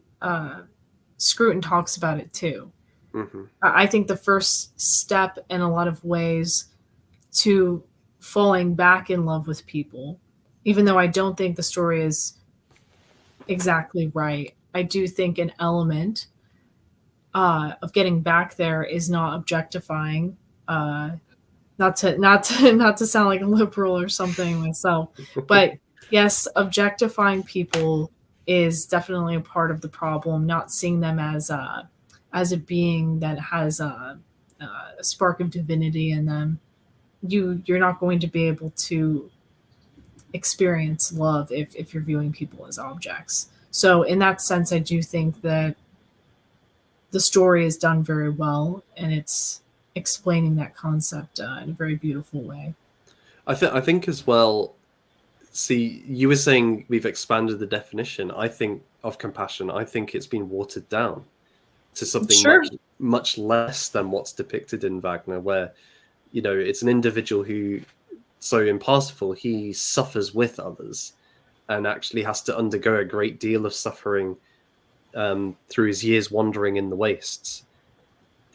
Scruton talks about it too. Mm-hmm. I think the first step in a lot of ways to falling back in love with people, even though I don't think the story is exactly right, I do think an element of getting back there is not objectifying. Not to sound like a liberal or something myself, but yes, objectifying people is definitely a part of the problem. Not seeing them as a being that has a spark of divinity in them. You're not going to be able to experience love if you're viewing people as objects. So in that sense, I do think that the story is done very well, and it's explaining that concept in a very beautiful way. I think as well. See, you were saying we've expanded the definition. I think of compassion. I think it's been watered down to something Sure. much less than what's depicted in Wagner, where it's an individual who. So in Parsifal, he suffers with others, and actually has to undergo a great deal of suffering through his years wandering in the wastes,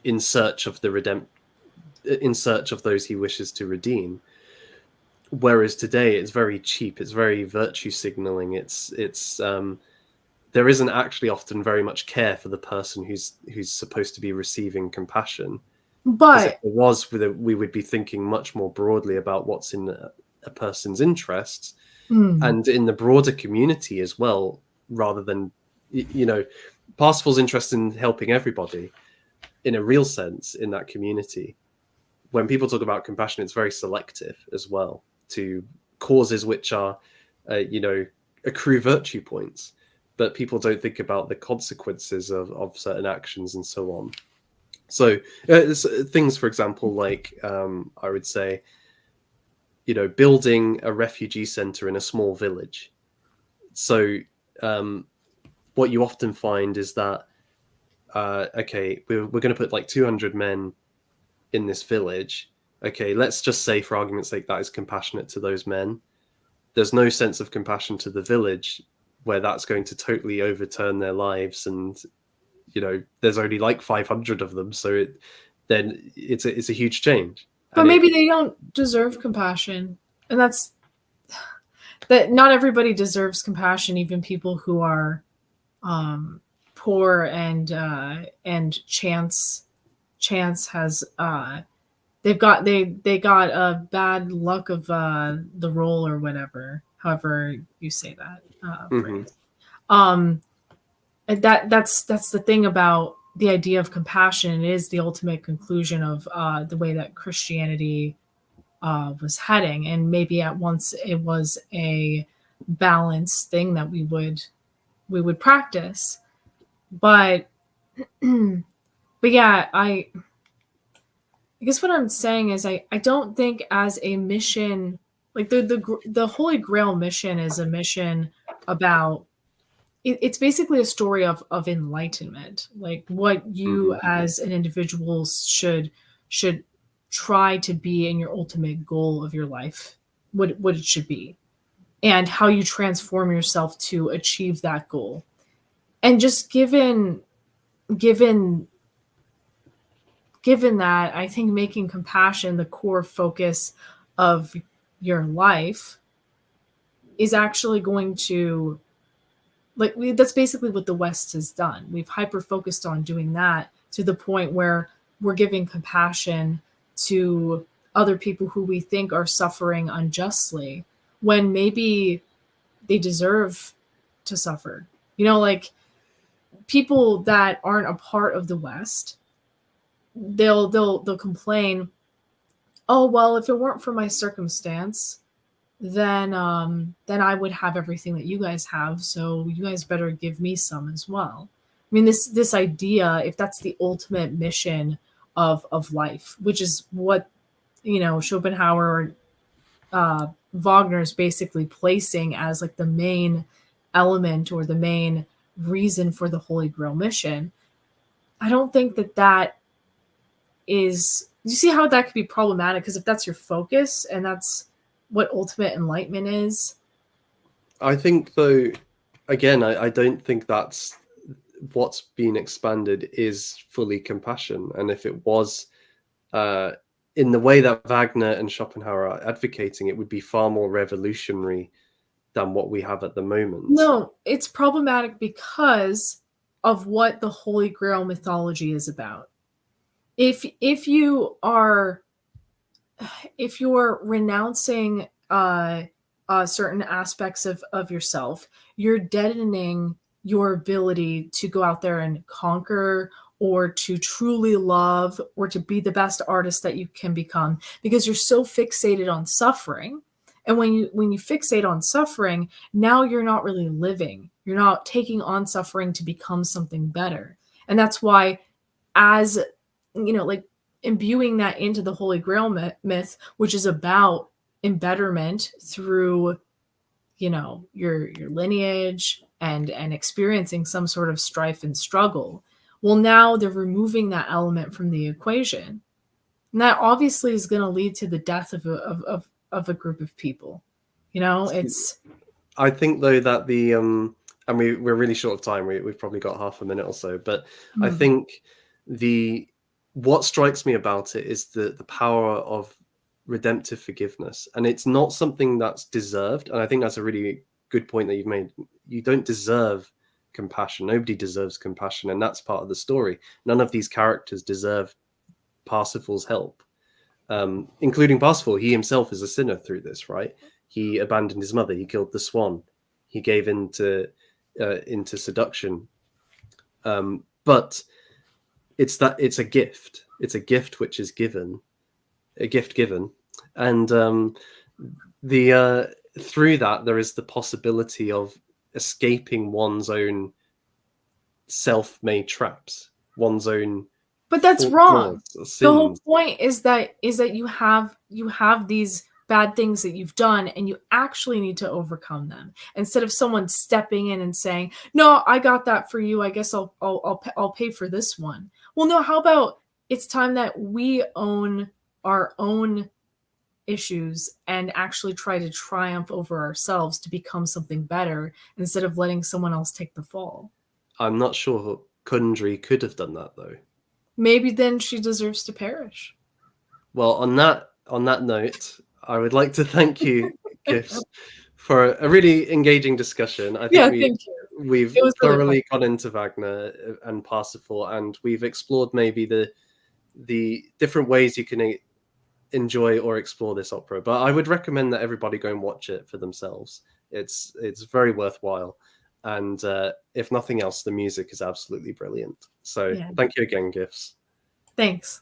in search of in search of those he wishes to redeem. Whereas today it's very cheap, it's very virtue signaling. It's there isn't actually often very much care for the person who's supposed to be receiving compassion. Because if But there was, we would be thinking much more broadly about what's in a person's interests, and in the broader community as well, rather than Parsifal's interest in helping everybody in a real sense in that community. When people talk about compassion, it's very selective as well to causes which are, accrue virtue points, but people don't think about the consequences of certain actions and so on. So things, for example, like I would say, building a refugee center in a small village. So what you often find is that, okay, we're going to put like 200 men in this village. Okay, let's just say, for argument's sake, that is compassionate to those men. There's no sense of compassion to the village, where that's going to totally overturn their lives, and there's only like 500 of them, so it's a huge change. but maybe they don't deserve compassion, and that's that. Not everybody deserves compassion, even people who are poor, and chance has they got a bad luck of the role, or whatever, however you say that phrase. And that's the thing about the idea of compassion. It is the ultimate conclusion of the way that Christianity was heading, and maybe at once it was a balanced thing that we would practice, but yeah, I guess what I'm saying is I don't think as a mission, like the Holy Grail mission is a mission about, it's basically a story of enlightenment, like what you as an individual should try to be in your ultimate goal of your life, what it should be, and how you transform yourself to achieve that goal. And just given given that, I think making compassion the core focus of your life is actually going to, like, that's basically what the West has done. We've hyper focused on doing that to the point where we're giving compassion to other people who we think are suffering unjustly when maybe they deserve to suffer. You know, like, people that aren't a part of the West, they'll complain, oh well, if it weren't for my circumstance, then I would have everything that you guys have, so you guys better give me some as well. I mean, this idea, if that's the ultimate mission of life, which is what, you know, Schopenhauer, Wagner is basically placing as like the main element or the main reason for the Holy Grail mission. I don't think that that is, you see how that could be problematic, because if that's your focus and that's what ultimate enlightenment is. I think, though, again, I don't think that's what's being expanded is fully compassion. And if it was, in the way that Wagner and Schopenhauer are advocating, it would be far more revolutionary than what we have at the moment. No, it's problematic because of what the Holy Grail mythology is about. If you're renouncing certain aspects of yourself, you're deadening your ability to go out there and conquer, or to truly love, or to be the best artist that you can become, because you're so fixated on suffering. And when you fixate on suffering, now you're not really living. You're not taking on suffering to become something better. And that's why, as you know, like, imbuing that into the Holy Grail myth, which is about embetterment through, you know, your lineage and experiencing some sort of strife and struggle. Well, now they're removing that element from the equation, and that obviously is going to lead to the death of a group of people. You know, it's. I think, though, that the and we're really short of time. We've probably got half a minute or so, but I think what strikes me about it is the power of redemptive forgiveness, and it's not something that's deserved. And I think that's a really good point that you've made. You don't deserve compassion. Nobody deserves compassion, and that's part of the story. None of these characters deserve Parsifal's help, including Parsifal. He himself is a sinner through this, right? He abandoned his mother. He killed the swan. He gave into seduction. But it's a gift. It's a gift which is given, a gift given, and through that there is the possibility of escaping one's own self-made traps, one's own. But that's wrong. The whole point is that you have these bad things that you've done, and you actually need to overcome them, instead of someone stepping in and saying, no, I got that for you, I guess I'll pay for this one. Well, no, how about it's time that we own our own issues and actually try to triumph over ourselves to become something better, instead of letting someone else take the fall. I'm not sure Kundry could have done that, though. Maybe then she deserves to perish. Well, on that note, I would like to thank you, Gifts, for a really engaging discussion. I think we've thoroughly really gone into Wagner and Parsifal, and we've explored maybe the different ways you can enjoy or explore this opera. But I would recommend that everybody go and watch it for themselves. It's very worthwhile. And if nothing else, the music is absolutely brilliant. So Thank you again, Gifts. Thanks.